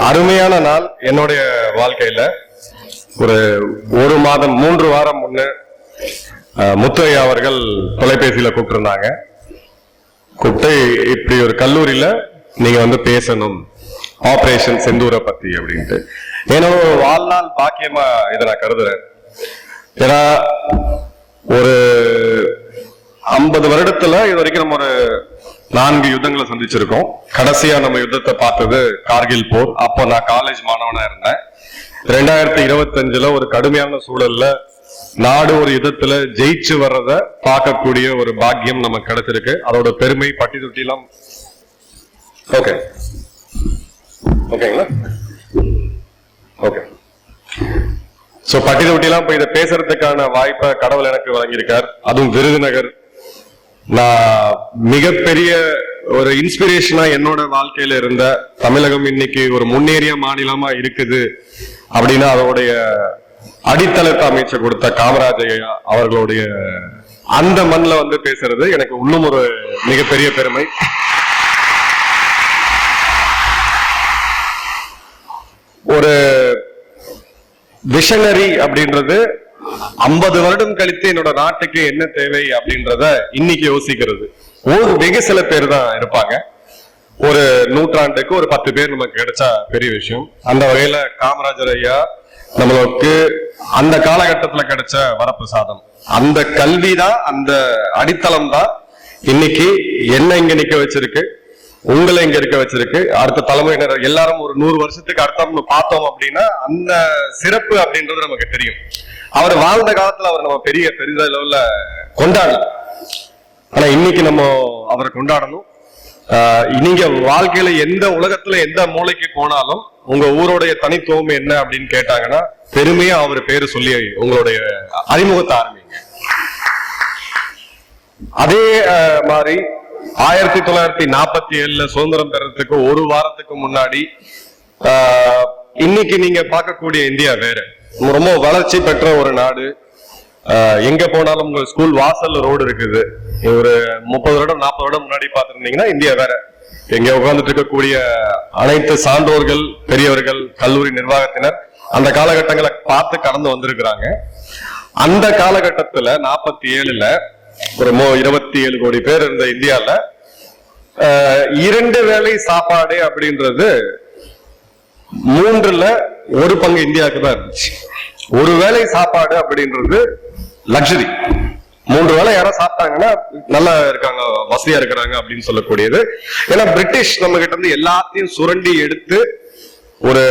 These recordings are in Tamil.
அருமையான நாள் என்னுடைய வாழ்க்கையில. ஒரு மாதம் 3 வாரம் முன்ன முத்தையா அவர்கள் தொலைபேசியில கூப்பிட்டிருந்தாங்க. கூப்பிட்டு இப்படி ஒரு கல்லூரியில நீங்க வந்து பேசணும் ஆபரேஷன் செந்தூரை பத்தி அப்படின்ட்டு. என்னோட வாழ்நாள் பாக்கியமா இதை நான் கருதுறேன். ஏன்னா ஒரு 50 வருடத்துல இது வரைக்கும் நம்ம ஒரு 4 யுத்தங்களை சந்திச்சிருக்கோம். கடைசியா நம்ம யுத்தத்தை பார்த்தது கார்கில் போர். அப்போ நான் காலேஜ் மாணவனா இருந்தேன். 2025 ஒரு கடுமையான சூழல்ல நாடு ஒரு யுத்தத்துல ஜெயிச்சு வர்றத பார்க்கக்கூடிய ஒரு பாக்கியம் நமக்கு கிடைச்சிருக்கு. அதோட பெருமை பட்டி தொட்டிலாம் ஓகே ஓகேங்களா ஓகே. சோ பட்டி தொட்டிலாம் இப்ப இதை பேசுறதுக்கான வாய்ப்பை கடவுள் எனக்கு வழங்கியிருக்கார். அதுவும் விருதுநகர். நான் மிகப்பெரிய ஒரு இன்ஸ்பிரேஷனா என்னோட வாழ்க்கையில இருந்த தமிழகம் இன்னைக்கு ஒரு முன்னேறிய மாநிலமா இருக்குது அப்படின்னா அதோடைய அடித்தளத்தை அமைச்சு கொடுத்த காமராஜ் ஐயா அவர்களுடைய அந்த மண்ணில் வந்து பேசுறது எனக்கு இன்னும் ஒரு மிகப்பெரிய பெருமை. ஒரு விஷனரி அப்படின்றது 50 வருடம் கழித்து என்னோட நாட்டுக்கு என்ன தேவை அப்படின்றத இன்னைக்கு யோசிக்கிறது ஒரு வெகு சில பேர் தான் இருப்பாங்க. ஒரு நூற்றாண்டுக்கு ஒரு 10 பேர் நமக்கு கிடைச்சா பெரிய விஷயம். அந்த வகையில காமராஜர் ஐயா நம்மளுக்கு அந்த காலகட்டத்துல கிடைச்ச வரப்பிரசாதம், அந்த கல்விதான், அந்த அடித்தளம் தான் இன்னைக்கு என்ன இங்க நிக்க வச்சிருக்கு, உங்களை இங்க இருக்க வச்சிருக்கு. அடுத்த தலைமுறையினர் எல்லாரும் ஒரு 100 வருஷத்துக்கு அடுத்த பார்த்தோம் அப்படின்னா அந்த சிறப்பு அப்படின்றது நமக்கு தெரியும். அவர் வாழ்ந்த காலத்துல அவர் நம்ம பெரிதளவுல கொண்டாடலாம். ஆனா இன்னைக்கு நம்ம அவரை கொண்டாடணும். நீங்க வாழ்க்கையில எந்த உலகத்துல எந்த மூளைக்கு போனாலும் உங்க ஊருடைய தனித்துவம் என்ன அப்படின்னு கேட்டாங்கன்னா பெருமையா அவர் பேரு சொல்லி உங்களுடைய அறிமுகத்தை ஆரம்பிங்க. அதே மாதிரி 1947 சுதந்திரம் பெறறதுக்கு ஒரு வாரத்துக்கு முன்னாடி இன்னைக்கு நீங்க பார்க்கக்கூடிய இந்தியா வேற. ரொம்ப வளர்ச்சி பெற்ற ஒரு நாடு. எங்க போனாலும் உங்க ஸ்கூல் வாசல்ல ரோடு இருக்குது. ஒரு 30 வருடம் 40 வருடம் முன்னாடி பார்த்திருந்தீங்கன்னா இந்தியா வேற. எங்க உட்கார்ந்துட்டு இருக்கக்கூடிய அனைத்து சான்றோர்கள், பெரியவர்கள், கல்லூரி நிர்வாகத்தினர் அந்த காலகட்டங்களை பார்த்து கடந்து வந்திருக்கிறாங்க. அந்த காலகட்டத்துல 47ல ஒரு 27 கோடி பேர் இருந்த இந்தியால 2 வேளை சாப்பாடு அப்படின்றது 3ல் 1 பங்கு இந்தியாவுக்கு தான் இருந்துச்சு. ஒரு வேளை சாப்பாடு அப்படின்றது லக்ஸரி. 3 வேளை யாரும் சாப்பிட்டாங்கன்னா நல்லா இருக்காங்க, வசதியா இருக்கிறாங்க அப்படின்னு சொல்லக்கூடியது. ஏன்னா பிரிட்டிஷ் நம்ம கிட்ட இருந்து எல்லாத்தையும் சுரண்டி எடுத்து ஒரு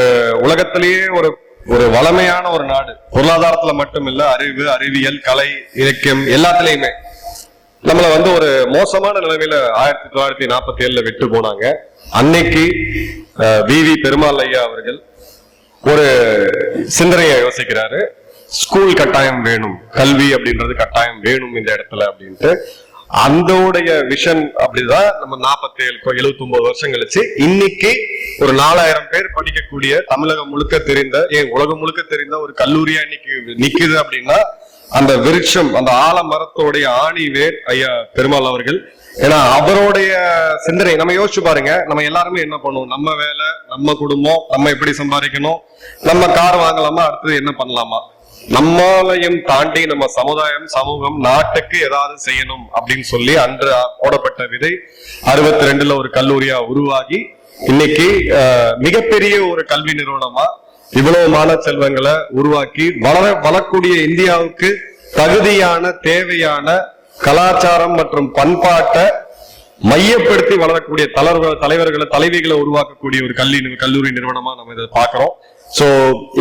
உலகத்திலேயே ஒரு வளமையான ஒரு நாடு, பொருளாதாரத்துல மட்டும் இல்ல, அறிவு, அறிவியல், கலை, இலக்கியம் எல்லாத்திலையுமே நம்மள வந்து ஒரு மோசமான நிலைமையில 1947ல விட்டு போனாங்க. அன்னைக்கு வி பெருமாள் ஐயா அவர்கள் ஒரு சிந்தனையை யோசிக்கிறாரு. ஸ்கூல் கட்டாயம் வேணும், கல்வி அப்படின்றது கட்டாயம் வேணும் இந்த இடத்துல அப்படின்ட்டு. அந்தோடைய விஷன் அப்படிதான் நம்ம 79 வருஷம் கழிச்சு இன்னைக்கு ஒரு 4000 பேர் படிக்கக்கூடிய தமிழகம் முழுக்க தெரிந்த, உலகம் முழுக்க தெரிந்த ஒரு கல்லூரியா இன்னைக்கு நிக்குது அப்படின்னா அந்த விருட்சம், அந்த ஆலமரத்தோடைய ஆணி வேர் ஐயா பெருமாள் அவர்கள். ஏன்னா அவருடைய சிந்தனை நம்ம யோசிச்சு பாருங்க. நம்ம எல்லாருமே என்ன பண்ணுவோம், நம்ம வேலை, நம்ம குடும்பம், நம்ம எப்படி சம்பாதிக்கணும், நம்ம கார் வாங்கலாமா, அடுத்தது என்ன பண்ணலாமா, நம்மளையும் தாண்டி நம்ம சமுதாயம், சமூகம், நாட்டுக்கு ஏதாவது செய்யணும் அப்படின்னு சொல்லி அன்று போடப்பட்ட விதை 62ல ஒரு கல்லூரியா உருவாகி இன்னைக்கு மிகப்பெரிய ஒரு கல்வி நிறுவனமா இவ்வளவு மாணவ செல்வங்களை உருவாக்கி வளரக்கூடிய இந்தியாவுக்கு தகுதியான, தேவையான கலாச்சாரம் மற்றும் பண்பாட்டை மையப்படுத்தி வளரக்கூடிய தலைவர்களை, தலைவிகளை உருவாக்கக்கூடிய ஒரு கல்லூரி நிறுவனமா நம்ம இதை பாக்குறோம். சோ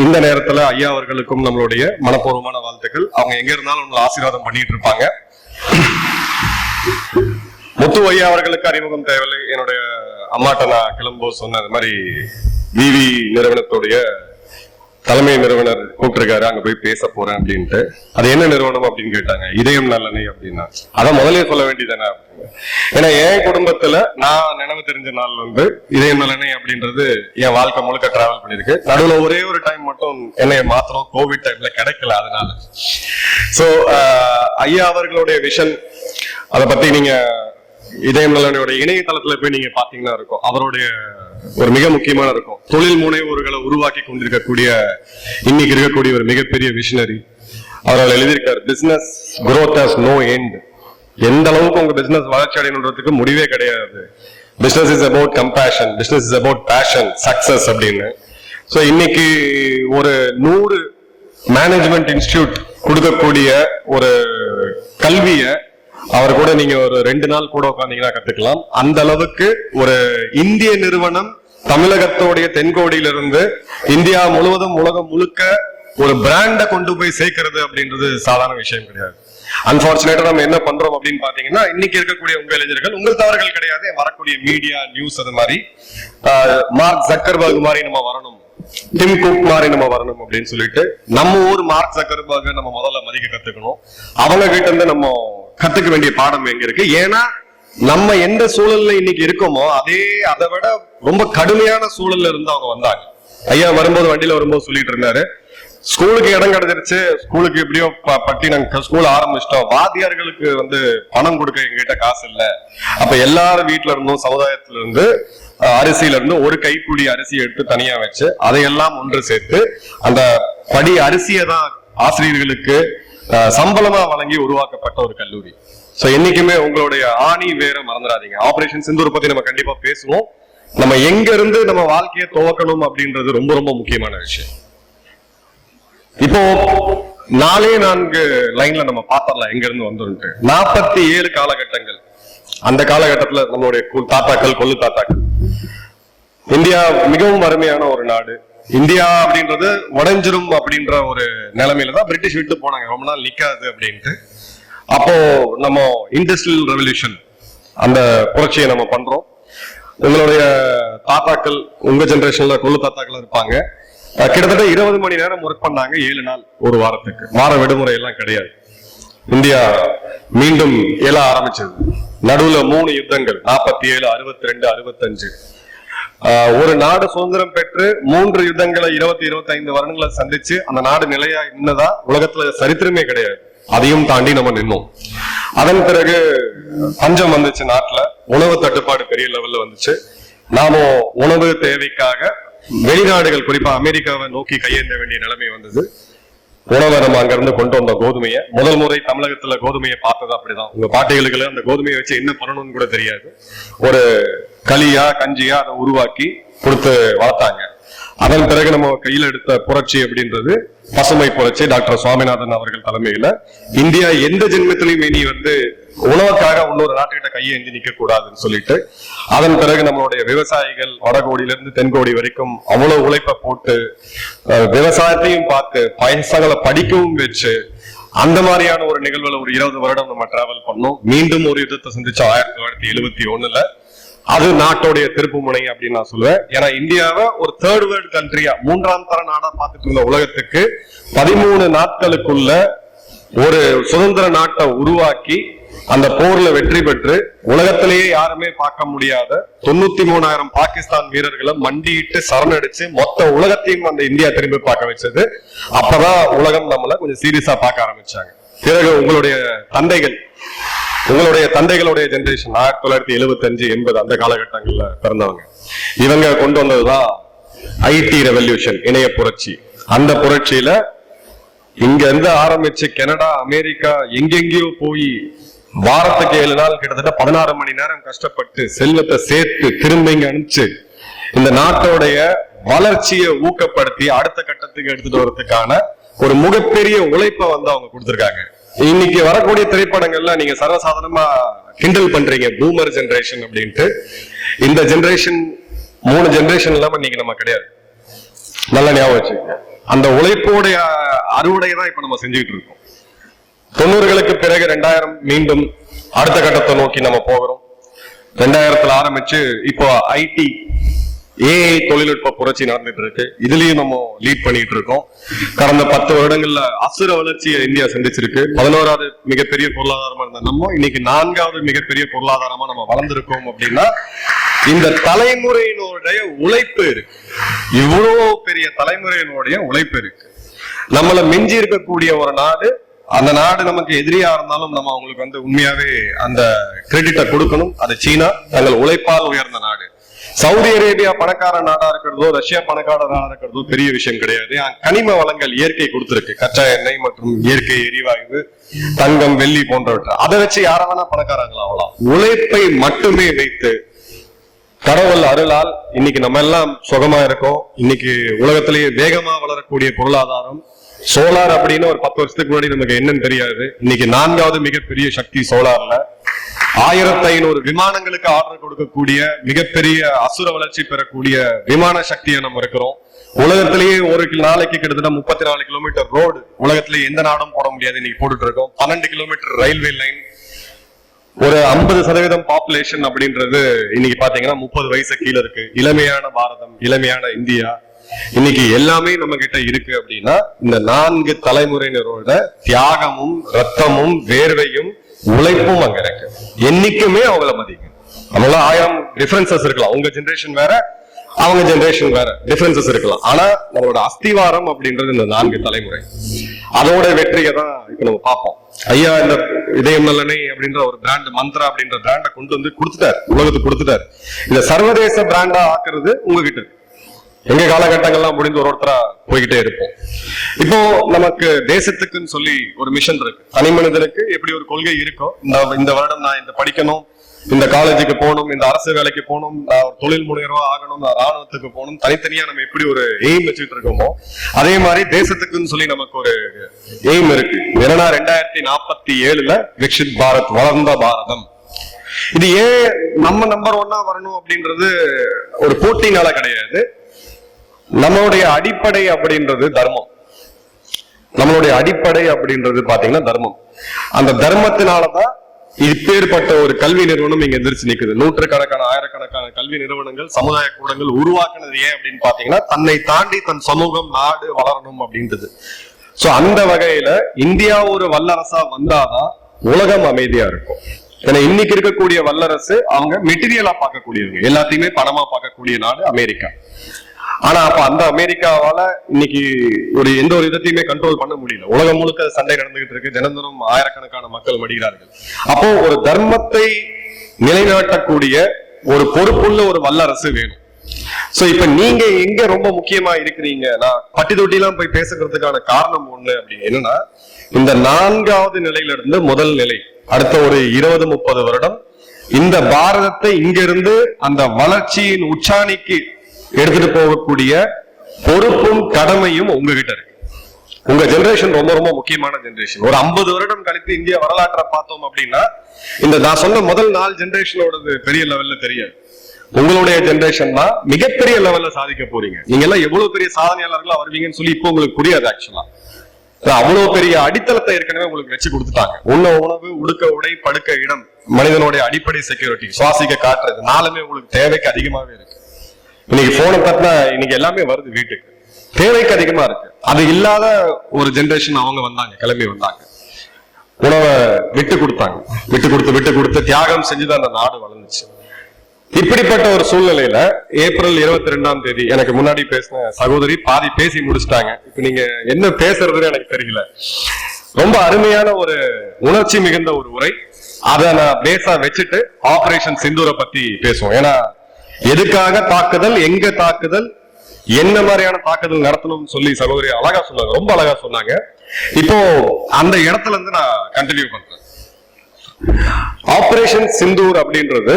இந்த நேரத்துல ஐயா அவர்களுக்கும் நம்மளுடைய மனப்பூர்வமான வாழ்த்துக்கள். அவங்க எங்க இருந்தாலும் நம்மளை ஆசீர்வாதம் பண்ணிட்டு இருப்பாங்க. முத்து ஐயா அவர்களுக்கு அறிமுகம் தேவையில்லை. என்னுடைய அம்மாட்ட நான் கிளம்போ சொன்ன மாதிரி விவி நிறுவனத்துடைய தலைமை நிறுவனர் கூப்பிட்டிருக்காரு, அங்க போய் பேச போறேன் அப்படின்ட்டு. அது என்ன நிறுவனம் அப்படின்னு கேட்டாங்க. இதயம் நல்லெண்ணெய் அப்படின்னா அதான் முதலே சொல்ல வேண்டியதானே அப்படின்னு. ஏன்னா என் குடும்பத்துல நான் நினைவு தெரிஞ்ச நாள் வந்து இதயம் நல்லெண்ணெய் அப்படின்றது என் வாழ்க்கை முழுக்க டிராவல் பண்ணிருக்கு. நடுவுல ஒரே ஒரு டைம் மட்டும் என்னைய மாத்திரம் கோவிட் டைம்ல கிடைக்கல. அதனால சோ ஐயா அவர்களுடைய விஷன், அதை பத்தி நீங்க இதயம் நல்லெண்ணெயோட இணையதளத்துல போய் நீங்க பாத்தீங்கன்னா இருக்கும். அவருடைய ஒரு மிக முக்கியமான இருக்கும். தொழில் முனைவோர்களை உருவாக்கி கொண்டிருக்கக்கூடிய இன்னைக்கு இருக்கக்கூடிய ஒரு மிகப்பெரிய விஷனரி. அவர்கள் எழுதியிருக்காரு, business growth has no end. எந்த அளவுக்கு உங்க பிசினஸ் வளர்ச்சி அடையணுன்றதுக்கு முடிவே கிடையாது. Business is about compassion, business is about passion, success அப்படின்னு. சோ இன்னைக்கு ஒரு 100 மேனேஜ்மெண்ட் இன்ஸ்டிடியூட் கொடுக்கக்கூடிய ஒரு கல்விய அவர் கூட நீங்க ஒரு 2 நாள் கூட உட்காந்தீங்கன்னா கத்துக்கலாம். அந்த அளவுக்கு ஒரு இந்திய நிறுவனம் தமிழகத்தோடைய தென்கோடியிலிருந்து இந்தியா முழுவதும் உலகம் முழுக்க ஒரு பிராண்ட கொண்டு போய் சேர்க்கிறது அப்படின்றது சாதாரண விஷயம் கிடையாது. அன்பார்ச்சுனேட்டா நம்ம என்ன பண்றோம் அப்படின்னு பாத்தீங்கன்னா, இன்னைக்கு இருக்கக்கூடிய உங்க இளைஞர்கள், உங்கள் தவறுகள் கிடையாது, வரக்கூடிய மீடியா நியூஸ் அது மாதிரி மார்க் ஜக்கர்பர்க் மாதிரி நம்ம வரணும், டிம் குக் மாதிரி நம்ம வரணும் அப்படின்னு சொல்லிட்டு நம்ம ஊர் மார்க் ஜக்கர்பர்க் நம்ம முதல்ல மதிக்க கத்துக்கணும். அவங்க கிட்ட இருந்து நம்ம கத்துக்க வேண்டிய பாடம் எங்க இருக்கு? ஏன்னா நம்ம எந்த சூழல்ல இன்னைக்கு இருக்கோமோ அதை விட ரொம்ப கடுமையான சூழல்ல இருந்து அவங்க வந்தாங்க. ஐயா வரும்போது வண்டியில வரும்போது சொல்லிட்டு இருந்தாரு, ஸ்கூலுக்கு இடம் கிடைச்சிருச்சு, ஸ்கூலுக்கு எப்படியோ பட்டி நாங்க ஸ்கூல் ஆரம்பிச்சிட்டோம், வாத்தியார்களுக்கு பணம் கொடுக்க எங்ககிட்ட காசு இல்ல. அப்ப எல்லாரும் வீட்டுல இருந்தும் சமுதாயத்துல இருந்து அரிசியில இருந்து ஒரு கைப்பிடி அரிசி எடுத்து தனியா வச்சு அதையெல்லாம் ஒன்று சேர்த்து அந்த படி அரிசியை தான் ஆசிரியர்களுக்கு சம்பளமா வழங்கி உருவாக்கப்பட்ட ஒரு கல்லூரி. சோ என்னைக்குமே உங்களுடைய ஆணி வேற மறந்துடாதீங்க. ஆபரேஷன் சிந்தூர் பத்தி நம்ம கண்டிப்பா பேசுவோம். நம்ம எங்க இருந்து நம்ம வாழ்க்கையை துவக்கணும் அப்படின்றது ரொம்ப ரொம்ப முக்கியமான விஷயம். இப்போ 4 லைன்ல நம்ம பார்த்தரலாம் எங்க இருந்து வந்துட்டு 47 காலகட்டங்கள். அந்த காலகட்டத்துல நம்மளுடைய தாத்தாக்கள், கொள்ளு தாத்தாக்கள், இந்தியா மிகவும் அருமையான ஒரு நாடு. இந்தியா அப்படின்றது உடைஞ்சிரும் அப்படின்ற ஒரு நிலைமையில தான் பிரிட்டிஷ் விட்டு போனாங்க, ரொம்ப நாள் நிக்காது அப்படின்ட்டு. அப்போ நம்ம இண்டஸ்ட்ரியல் ரெவல்யூஷன் அந்த புரட்சியை நம்ம பண்றோம். உங்களுடைய தாத்தாக்கள், உங்க ஜெனரேஷன்ல கொள்ளு தாத்தாக்கள் இருப்பாங்க, கிட்டத்தட்ட 20 மணி நேரம் ஒர்க் பண்ணாங்க 7 நாள் ஒரு வாரத்துக்கு. வார விடுமுறை எல்லாம் கிடையாது. இந்தியா மீண்டும் எழ ஆரம்பிச்சது. நடுவுல 3 யுத்தங்கள், 47, 62, 65. ஒரு நாடு சுதந்திரம் பெற்று 3 யுத்தங்களை 20-25 வருடங்களை சந்திச்சு அந்த நாடு நிலையா நின்னதா உலகத்துல சரித்திரமே கிடையாது. அதையும் தாண்டி நம்ம நின்னோம். அதன் பிறகு பஞ்சம் வந்துச்சு, நாட்டுல உணவு தட்டுப்பாடு பெரிய லெவல்ல வந்துச்சு. நாம உணவு தேவைக்காக வெளிநாடுகள், குறிப்பா அமெரிக்காவை நோக்கி கையேந்த வேண்டிய நிலைமை வந்தது. உணவை நம்ம அங்க இருந்து கொண்டு வந்த கோதுமையை, முதல் முறை தமிழகத்துல கோதுமையை பார்த்தது அப்படிதான். உங்க பாட்டிகளுக்கு அந்த கோதுமையை வச்சு என்ன பண்ணணும்னு கூட தெரியாது. ஒரு களியா கஞ்சியா அதை உருவாக்கி கொடுத்து வளர்த்தாங்க. அதன் பிறகு நம்ம கையில எடுத்த புரட்சி அப்படின்றது பசுமை புரட்சி. டாக்டர் சுவாமிநாதன் அவர்கள் தலைமையில இந்தியா எந்த ஜென்மத்திலையும் இனி உணவுக்காக இன்னொரு நாட்டுக்கிட்ட கையை எஞ்சி நிக்க கூடாதுன்னு சொல்லிட்டு, அதன் பிறகு நம்மளுடைய விவசாயிகள் வடகோடியில இருந்து தென்கோடி வரைக்கும் அவ்வளவு உழைப்ப போட்டு விவசாயத்தையும் பார்த்து பசங்களை படிக்கவும் வச்சு அந்த மாதிரியான ஒரு நிகழ்வுல ஒரு 20 வருடம் நம்ம டிராவல் பண்ணோம். மீண்டும் ஒரு யுத்தத்தை சந்திச்சோம் 1971. அது நாட்டோடைய திருப்பு முனை அப்படின்னு நான் சொல்லுவேன். ஏன்னா இந்தியாவை ஒரு 3rd வேர்ல்டு கண்ட்ரியா, 3ஆம் தர நாடா பார்த்துட்டு இருந்த உலகத்துக்கு 13 நாட்களுக்குள்ள ஒரு சுதந்திர நாட்டை உருவாக்கி அந்த போர்ல வெற்றி பெற்று உலகத்திலேயே யாருமே பார்க்க முடியாத 93,000 பாகிஸ்தான் வீரர்களை மண்டியிட்டு சரணடிச்சு மொத்த உலகத்தையும் அந்த இந்தியா திரும்பி பார்க்க வச்சது. அப்பதான் உலகம் நம்மள கொஞ்சம் சீரியஸா பார்க்க ஆரம்பிச்சாங்க. பிறகு உங்களுடைய தந்தைகளுடைய ஜெனரேஷன் 1975, 80 அந்த காலகட்டங்கள்ல பிறந்தவங்க, இவங்க கொண்டு வந்ததுதான் ஐடி ரெவல்யூஷன், இணைய புரட்சி. அந்த புரட்சியில இங்க இருந்து ஆரம்பிச்சு கனடா, அமெரிக்கா, எங்கெங்கயோ போய் வாரத்துக்கு 7 நாள் கிட்டத்தட்ட 16 மணி நேரம் கஷ்டப்பட்டு செல்வத்தை சேர்த்து திரும்ப இங்க அனுப்பிச்சு இந்த நாட்டோடைய வளர்ச்சியை ஊக்கப்படுத்தி அடுத்த கட்டத்துக்கு எடுத்துட்டு வரதுக்கான ஒரு மிகப்பெரிய உழைப்பை அவங்க கொடுத்திருக்காங்க. இன்னைக்கு வரக்கூடிய திரைப்படங்கள்ல நீங்க சர்வசாதாரணமா கிண்டல் பண்றீங்க பூமர் ஜெனரேஷன் அப்படின்ட்டு. இந்த ஜெனரேஷன் 3 ஜெனரேஷன் இல்லாம இன்னைக்கு நம்ம கிடையாது. நல்ல ஞாபகம் வச்சுக்கோங்க. அந்த உழைப்போடைய அறுவடை தான் இப்ப நம்ம செஞ்சுக்கிட்டு இருக்கோம். 90களுக்கு பிறகு 2000 மீண்டும் அடுத்த கட்டத்தை நோக்கி நம்ம போகிறோம். 2000 ஆரம்பிச்சு இப்போ ஐடி ஏஐ தொழில்நுட்ப புரட்சி நடந்துட்டு இருக்கு. இதுலயும் நம்ம லீட் பண்ணிட்டு இருக்கோம். கடந்த 10 வருடங்கள்ல அசுர வளர்ச்சியை இந்தியா சந்திச்சிருக்கு. 11வது மிகப்பெரிய பொருளாதாரமா இருந்த நம்ம இன்னைக்கு 4வது மிகப்பெரிய பொருளாதாரமா நம்ம வளர்ந்திருக்கோம். அப்படின்னா இந்த தலைமுறையினுடைய உழைப்பு இருக்கு. இவ்வளவு பெரிய தலைமுறையினுடைய உழைப்பு இருக்கு. நம்மள மிஞ்சி இருக்கக்கூடிய ஒரு நாடு, அந்த நாடு நமக்கு எதிரியா இருந்தாலும் நம்ம அவங்களுக்கு உண்மையாவே அந்த கிரெடிட்டை கொடுக்கணும். அது சீனா, தங்கள் உழைப்பால் உயர்ந்த நாடு. சவுதி அரேபியா பணக்கார நாடா இருக்கிறதோ ரஷ்யா பணக்கார நாடா இருக்கிறதோ பெரிய விஷயம் கிடையாது. கனிம வளங்கள் இயற்கை கொடுத்திருக்கு, கச்சா எண்ணெய் மற்றும் இயற்கை எரிவாயு, தங்கம், வெள்ளி போன்றவற்றை. அதை வச்சு யார வேணா பணக்காரங்களா ஆகலாம். உழைப்பை மட்டுமே வைத்து கடவுள் அருளால் இன்னைக்கு நம்ம எல்லாம் சுகமா இருக்கோம். இன்னைக்கு உலகத்திலேயே வேகமா வளரக்கூடிய பொருளாதாரம் சோலார் அப்படின்னு ஒரு 10 வருஷத்துக்கு முன்னாடி நமக்கு என்னன்னு தெரியாது. இன்னைக்கு 4வது மிகப்பெரிய சக்தி சோலார்ல 1500 விமானங்களுக்கு ஆர்டர் கொடுக்கக்கூடிய மிகப்பெரிய அசுர வளர்ச்சி பெறக்கூடிய விமான சக்தியை நம்ம இருக்கிறோம். உலகத்திலேயே ஒரு நாளைக்கு கிட்டத்தட்ட 34 கிலோமீட்டர் ரோடு உலகத்திலேயே எந்த நாடும் போட முடியாது, இன்னைக்கு போட்டுட்டு இருக்கோம். 12 கிலோமீட்டர் ரயில்வே லைன், ஒரு 50% பாப்புலேஷன் அப்படின்றது இன்னைக்கு பாத்தீங்கன்னா 30 வயசு கீழே இருக்கு. இளமையான பாரதம், இளமையான இந்தியா, இன்னைக்கு எல்லாமே நம்ம கிட்ட இருக்கு. அப்படின்னா இந்த 4 தலைமுறையினரோட தியாகமும் ரத்தமும் வேர்வையும் உழைப்பும் அங்க இருக்கு. என்னைக்குமே அவங்கள மதிங்க. நம்மள 1000 டிஃபரன்சஸ் இருக்கலாம், உங்க ஜெனரேஷன் வேற அவங்க ஜெனரேஷன் வேற, டிஃபரன்சஸ் இருக்கலாம். ஆனா நம்மளோட அஸ்திவாரம் அப்படின்றது இந்த 4 தலைமுறை. அதோட வெற்றியை தான் இப்ப நம்ம பார்ப்போம். ஐயா இந்த இதயம் நல்லனை அப்படின்ற ஒரு பிராண்ட், மந்த்ரா அப்படின்ற பிராண்டை கொண்டு வந்து கொடுத்துட்டாரு, உலகத்துக்கு கொடுத்துட்டாரு. இந்த சர்வதேச பிராண்டா ஆக்குறது உங்ககிட்ட. எங்க காலகட்டங்கள்லாம் முடிந்து ஒருத்தரா போய்கிட்டே இருப்போம். இப்போ நமக்கு தேசத்துக்குன்னு சொல்லி ஒரு மிஷன் இருக்கு. தனி மனிதனுக்கு எப்படி ஒரு கொள்கை இருக்கோ, இந்த வருடம் நான் இந்த படிக்கணும், இந்த காலேஜுக்கு போகணும், இந்த அரசு வேலைக்கு போகணும், நான் ஒரு தொழில் முனைவரா ஆகணும், நான் ராணுவத்துக்கு போகணும், தனித்தனியா நம்ம எப்படி ஒரு எய்ம் வச்சுட்டு இருக்கோமோ அதே மாதிரி தேசத்துக்குன்னு சொல்லி நமக்கு ஒரு எய்ம் இருக்கு. ஏன்னா 2047 விக்ஷித் பாரத், வளர்ந்த பாரதம். இது ஏன் நம்ம நம்பர் 1 வரணும் அப்படின்றது ஒரு போட்டினால கிடையாது. நம்மளுடைய அடிப்படை அப்படின்றது தர்மம். நம்மளுடைய அடிப்படை அப்படின்றது பாத்தீங்கன்னா தர்மம். அந்த தர்மத்தினாலதான் இப்பேற்பட்ட ஒரு கல்வி நிறுவனம் இங்க எந்திரிச்சு நிக்குது. நூற்றுக்கணக்கான ஆயிரக்கணக்கான கல்வி நிறுவனங்கள், சமுதாய கூடங்கள் உருவாக்குனது ஏன் அப்படின்னு பாத்தீங்கன்னா தன்னை தாண்டி தன் சமூகம், நாடு வளரணும் அப்படின்றது. சோ அந்த வகையில இந்தியா ஒரு வல்லரசா வந்தாதான் உலகம் அமைதியா இருக்கும். ஏன்னா இன்னைக்கு இருக்கக்கூடிய வல்லரசு அவங்க மெட்டீரியலா பார்க்கக்கூடியவங்க, எல்லாத்தையுமே பணமா பார்க்கக்கூடிய நாடு அமெரிக்கா. ஆனா அப்ப அந்த அமெரிக்காவால இன்னைக்கு எந்த ஒரு விதத்தையுமே கண்ட்ரோல் பண்ண முடியல. உலகம் முழுக்க சண்டை நடந்துகிட்டு இருக்கு, தினந்தோறும் ஆயிரக்கணக்கான மக்கள் மடிகிறார்கள். அப்போ ஒரு தர்மத்தை நிலைநாட்டக்கூடிய ஒரு பொறுப்புள்ள ஒரு வல்லரசு வேணும். சோ இப்ப நீங்க எங்க ரொம்ப முக்கியமா இருக்கிறீங்க, நான் பட்டி தொட்டி எல்லாம் போய் பேசுறதுக்கான காரணம் ஒண்ணு அப்படி என்னன்னா, இந்த 4வது நிலையில இருந்து முதல் நிலை அடுத்த ஒரு 20-30 வருடம் இந்த பாரதத்தை இங்கிருந்து அந்த வளர்ச்சியின் உச்சாணிக்கு எடுத்துட்டு போகக்கூடிய பொறுப்பும் கடமையும் உங்ககிட்ட இருக்கு. உங்க ஜெனரேஷன் ரொம்ப ரொம்ப முக்கியமான ஜெனரேஷன். ஒரு 50 வருடம் கழித்து இந்திய வரலாற்றை பார்த்தோம் அப்படின்னா இந்த நான் சொன்ன முதல் 4 ஜெனரேஷனோடது பெரிய லெவல்ல தெரியாது. உங்களுடைய ஜெனரேஷன் தான் மிகப்பெரிய லெவல்ல சாதிக்க போறீங்க. நீங்க எல்லாம் எவ்வளவு பெரிய சாதனையாளர்களா வருவீங்கன்னு சொல்லி இப்போ உங்களுக்கு புரியாது. ஆக்சுவலா அவ்வளவு பெரிய அடித்தளத்தை ஏற்கனவே உங்களுக்கு வச்சு கொடுத்துட்டாங்க. உணவு, உடுக்க உடை, படுக்க இடம், மனிதனுடைய அடிப்படை செக்யூரிட்டி, சுவாசிக்க காட்டுறது, 4மே உங்களுக்கு தேவைக்கு அதிகமாவே இருக்கு. இன்னைக்கு போனை தட்டினா இன்னைக்கு எல்லாமே வருது வீட்டுக்கு, தேவைக்கு அதிகமா இருக்கு. அது இல்லாத ஒரு ஜெனரேஷன் அவங்க வந்தாங்க, கிளம்பி வந்தாங்க, உணவை விட்டு கொடுத்து தியாகம் செஞ்சுதான் அந்த நாடு வளர்ந்துச்சு. இப்படிப்பட்ட ஒரு சூழ்நிலையில ஏப்ரல் 22ஆம் தேதி எனக்கு முன்னாடி பேசின சகோதரி பாதி பேசி முடிச்சுட்டாங்க. இப்ப நீங்க என்ன பேசுறதுன்னு எனக்கு தெரியல. ரொம்ப அருமையான ஒரு உணர்ச்சி மிகுந்த ஒரு உரை. அதை நான் பேசா வச்சுட்டு ஆபரேஷன் சிந்தூரை பத்தி பேசுவோம். ஏன்னா எதுக்காக தாக்குதல், எங்க தாக்குதல், என்ன மாதிரியான தாக்குதல் நடத்தணும்னு சொல்லி சகோதரி அழகா சொன்னாங்க, ரொம்ப அழகா சொன்னாங்க. இப்போ அந்த இடத்துல இருந்து நான் கண்டினியூ பண்றேன். ஆபரேஷன் சிந்தூர் அப்படின்றது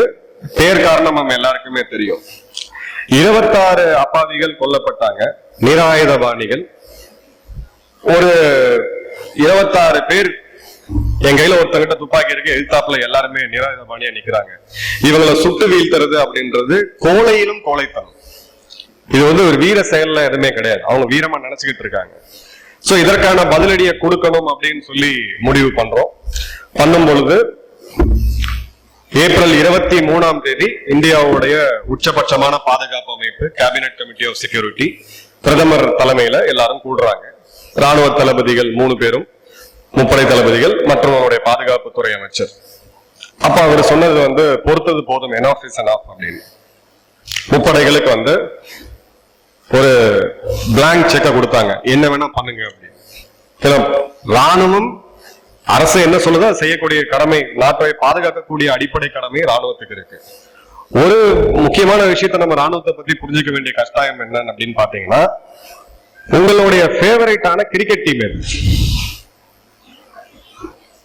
பேர் காரணம் நம்ம எல்லாருக்குமே தெரியும். 26 அப்பாவிகள் கொல்லப்பட்டாங்க, நிராயுதபாணிகள். ஒரு 26 பேர், என் கையில ஒருத்தங்கிட்ட துப்பாக்கி இருக்கு, எதிர்த்தாப்புல எல்லாருமே நிராயுதபாணியா நிக்கிறாங்க. இவங்களை சுட்டு வீழ்த்துறது அப்படின்றது கோழையிலும் கோழைத்தனம். இது ஒரு வீர செயல்ல எதுவுமே கிடையாது. அவங்க வீரமா நினைச்சுக்கிட்டு இருக்காங்க. சோ இதற்கான பதிலடியை கொடுக்கணும் அப்படின்னு சொல்லி முடிவு பண்றோம். பண்ணும் பொழுது ஏப்ரல் 23ஆம் தேதி இந்தியாவுடைய உச்சபட்சமான பாதுகாப்பு அமைப்பு, கேபினட் கமிட்டி ஆஃப் செக்யூரிட்டி, பிரதமர் தலைமையில எல்லாரும் கூடுறாங்க. ராணுவ தளபதிகள் 3 பேரும், முப்படை தளபதிகள் மற்றும் அவருடைய பாதுகாப்புத்துறை அமைச்சர். அப்ப அவர் சொன்னது பொறுத்தது போதும், எனாஃப் இஸ் எனாஃப் அப்படின்னு. முப்படைகளுக்கு ஒரு பிளாங்க் செக்க கொடுத்தாங்க, என்ன வேணா பண்ணுங்க அப்படின்னு. ராணுவம் அரசு என்ன சொல்லுதோ செய்யக்கூடிய கடமை, நாட்டை பாதுகாக்கக்கூடிய அடிப்படை கடமை ராணுவத்துக்கு இருக்கு. ஒரு முக்கியமான விஷயத்தை நம்ம ராணுவத்தை பத்தி புரிஞ்சுக்க வேண்டிய கட்டாயம் என்னன்னு அப்படின்னு பாத்தீங்கன்னா, உங்களுடைய ஃபேவரட்டான கிரிக்கெட் டீம் எது?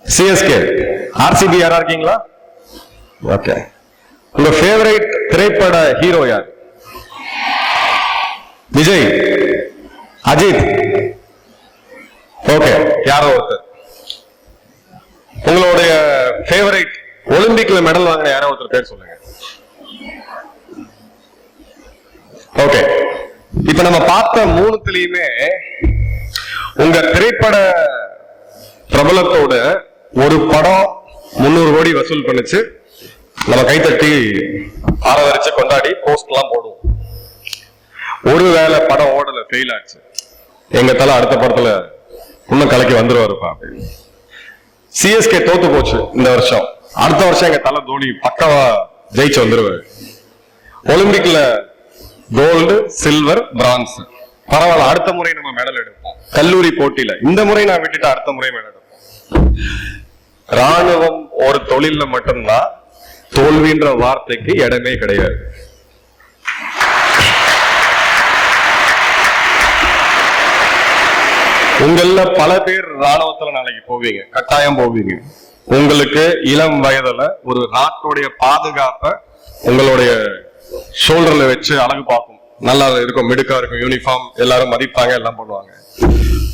சிஎஸ்கே, ஆர்சிபி யாரா இருக்கீங்களா? ஓகே. உங்க ஃபேவரட் திரைப்பட ஹீரோ யார்? விஜய், அஜித், ஓகே, யாரோ ஒருத்தர். உங்களுடைய ஃபேவரட் ஒலிம்பிக்ல மெடல் வாங்கின யாரோ ஒருத்தர் பேர் சொல்லுங்க. ஓகே. இப்ப நம்ம பார்த்த மூணுத்திலயுமே உங்க திரைப்பட பிரபலத்தோட ஒரு படம் 300 கோடி வசூல் பண்ணுச்சு. நம்ம கைத்தட்டி ஆரவரிச்சு கொண்டாடி போஸ்ட் எல்லாம் போடுவோம். ஒருவேளை படம் ஓடல, ஃபெயில் ஆச்சு, எங்க தலை அடுத்த படத்துல இன்னும் கலக்கி வந்துருவாருப்பா. சிஎஸ்கே தோத்து போச்சு இந்த வருஷம், அடுத்த வருஷம் எங்க தலை தோனி பக்கவா ஜெயிச்சு வந்துருவாரு. ஒலிம்பிக்ல கோல்டு, சில்வர், பிரான்ஸ், பரவாயில்ல, அடுத்த முறை நம்ம மெடல் எடுப்போம். கல்லூரி போட்டியில இந்த முறை நான் விட்டுட்டு அடுத்த முறை மெடல் எடுப்போம். ராணுவம் ஒரு தொழில மட்டும்தான் தோல்வின்ற வார்த்தைக்கு இடமே கிடையாது. உங்கள பல பேர் ராணுவத்துல நாளைக்கு போவீங்க, கட்டாயம் போவீங்க. உங்களுக்கு இளம் வயதுல ஒரு நாட்டுடைய பாதுகாப்பை உங்களுடைய ஷோல்டர்ல வச்சு அழகு பார்க்கும், நல்லா இருக்கும், மிடுக்கா இருக்கும், யூனிஃபார்ம், எல்லாரும் மதிப்பாங்க, எல்லாம் பண்ணுவாங்க.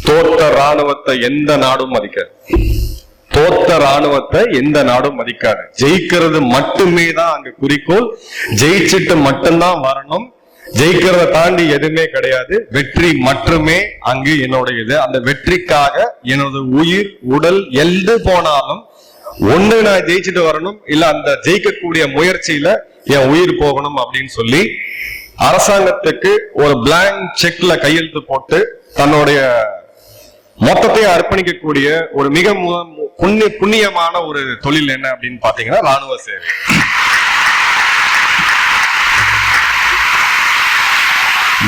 தோற்ற ராணுவத்தை எந்த நாடும் மதிக்காது. தோற்ற ராணுவத்தை எந்த நாடும் மதிக்காது. ஜெயிக்கிறது மட்டுமே தான் அங்க குறிக்கோள். ஜெயிச்சுட்டு மட்டும்தான் வரணும். ஜெயிக்கிறத தாண்டி எதுவுமே கிடையாது. வெற்றி மட்டுமே அங்கு என்னுடையது. அந்த வெற்றிக்காக எனது உயிர், உடல் எல்டு போனாலும் ஒண்ணு நான் ஜெயிச்சுட்டு வரணும், இல்ல அந்த ஜெயிக்கக்கூடிய முயற்சியில என் உயிர் போகணும் அப்படின்னு சொல்லி அரசாங்கத்துக்கு ஒரு பிளாங்க் செக்ல கையெழுத்து போட்டு தன்னுடைய மொத்தத்தையும் அர்ப்பணிக்கக்கூடிய ஒரு மிக புண்ணியமான ஒரு தொழில் என்ன அப்படின்னு பாத்தீங்கன்னா ராணுவ சேவை.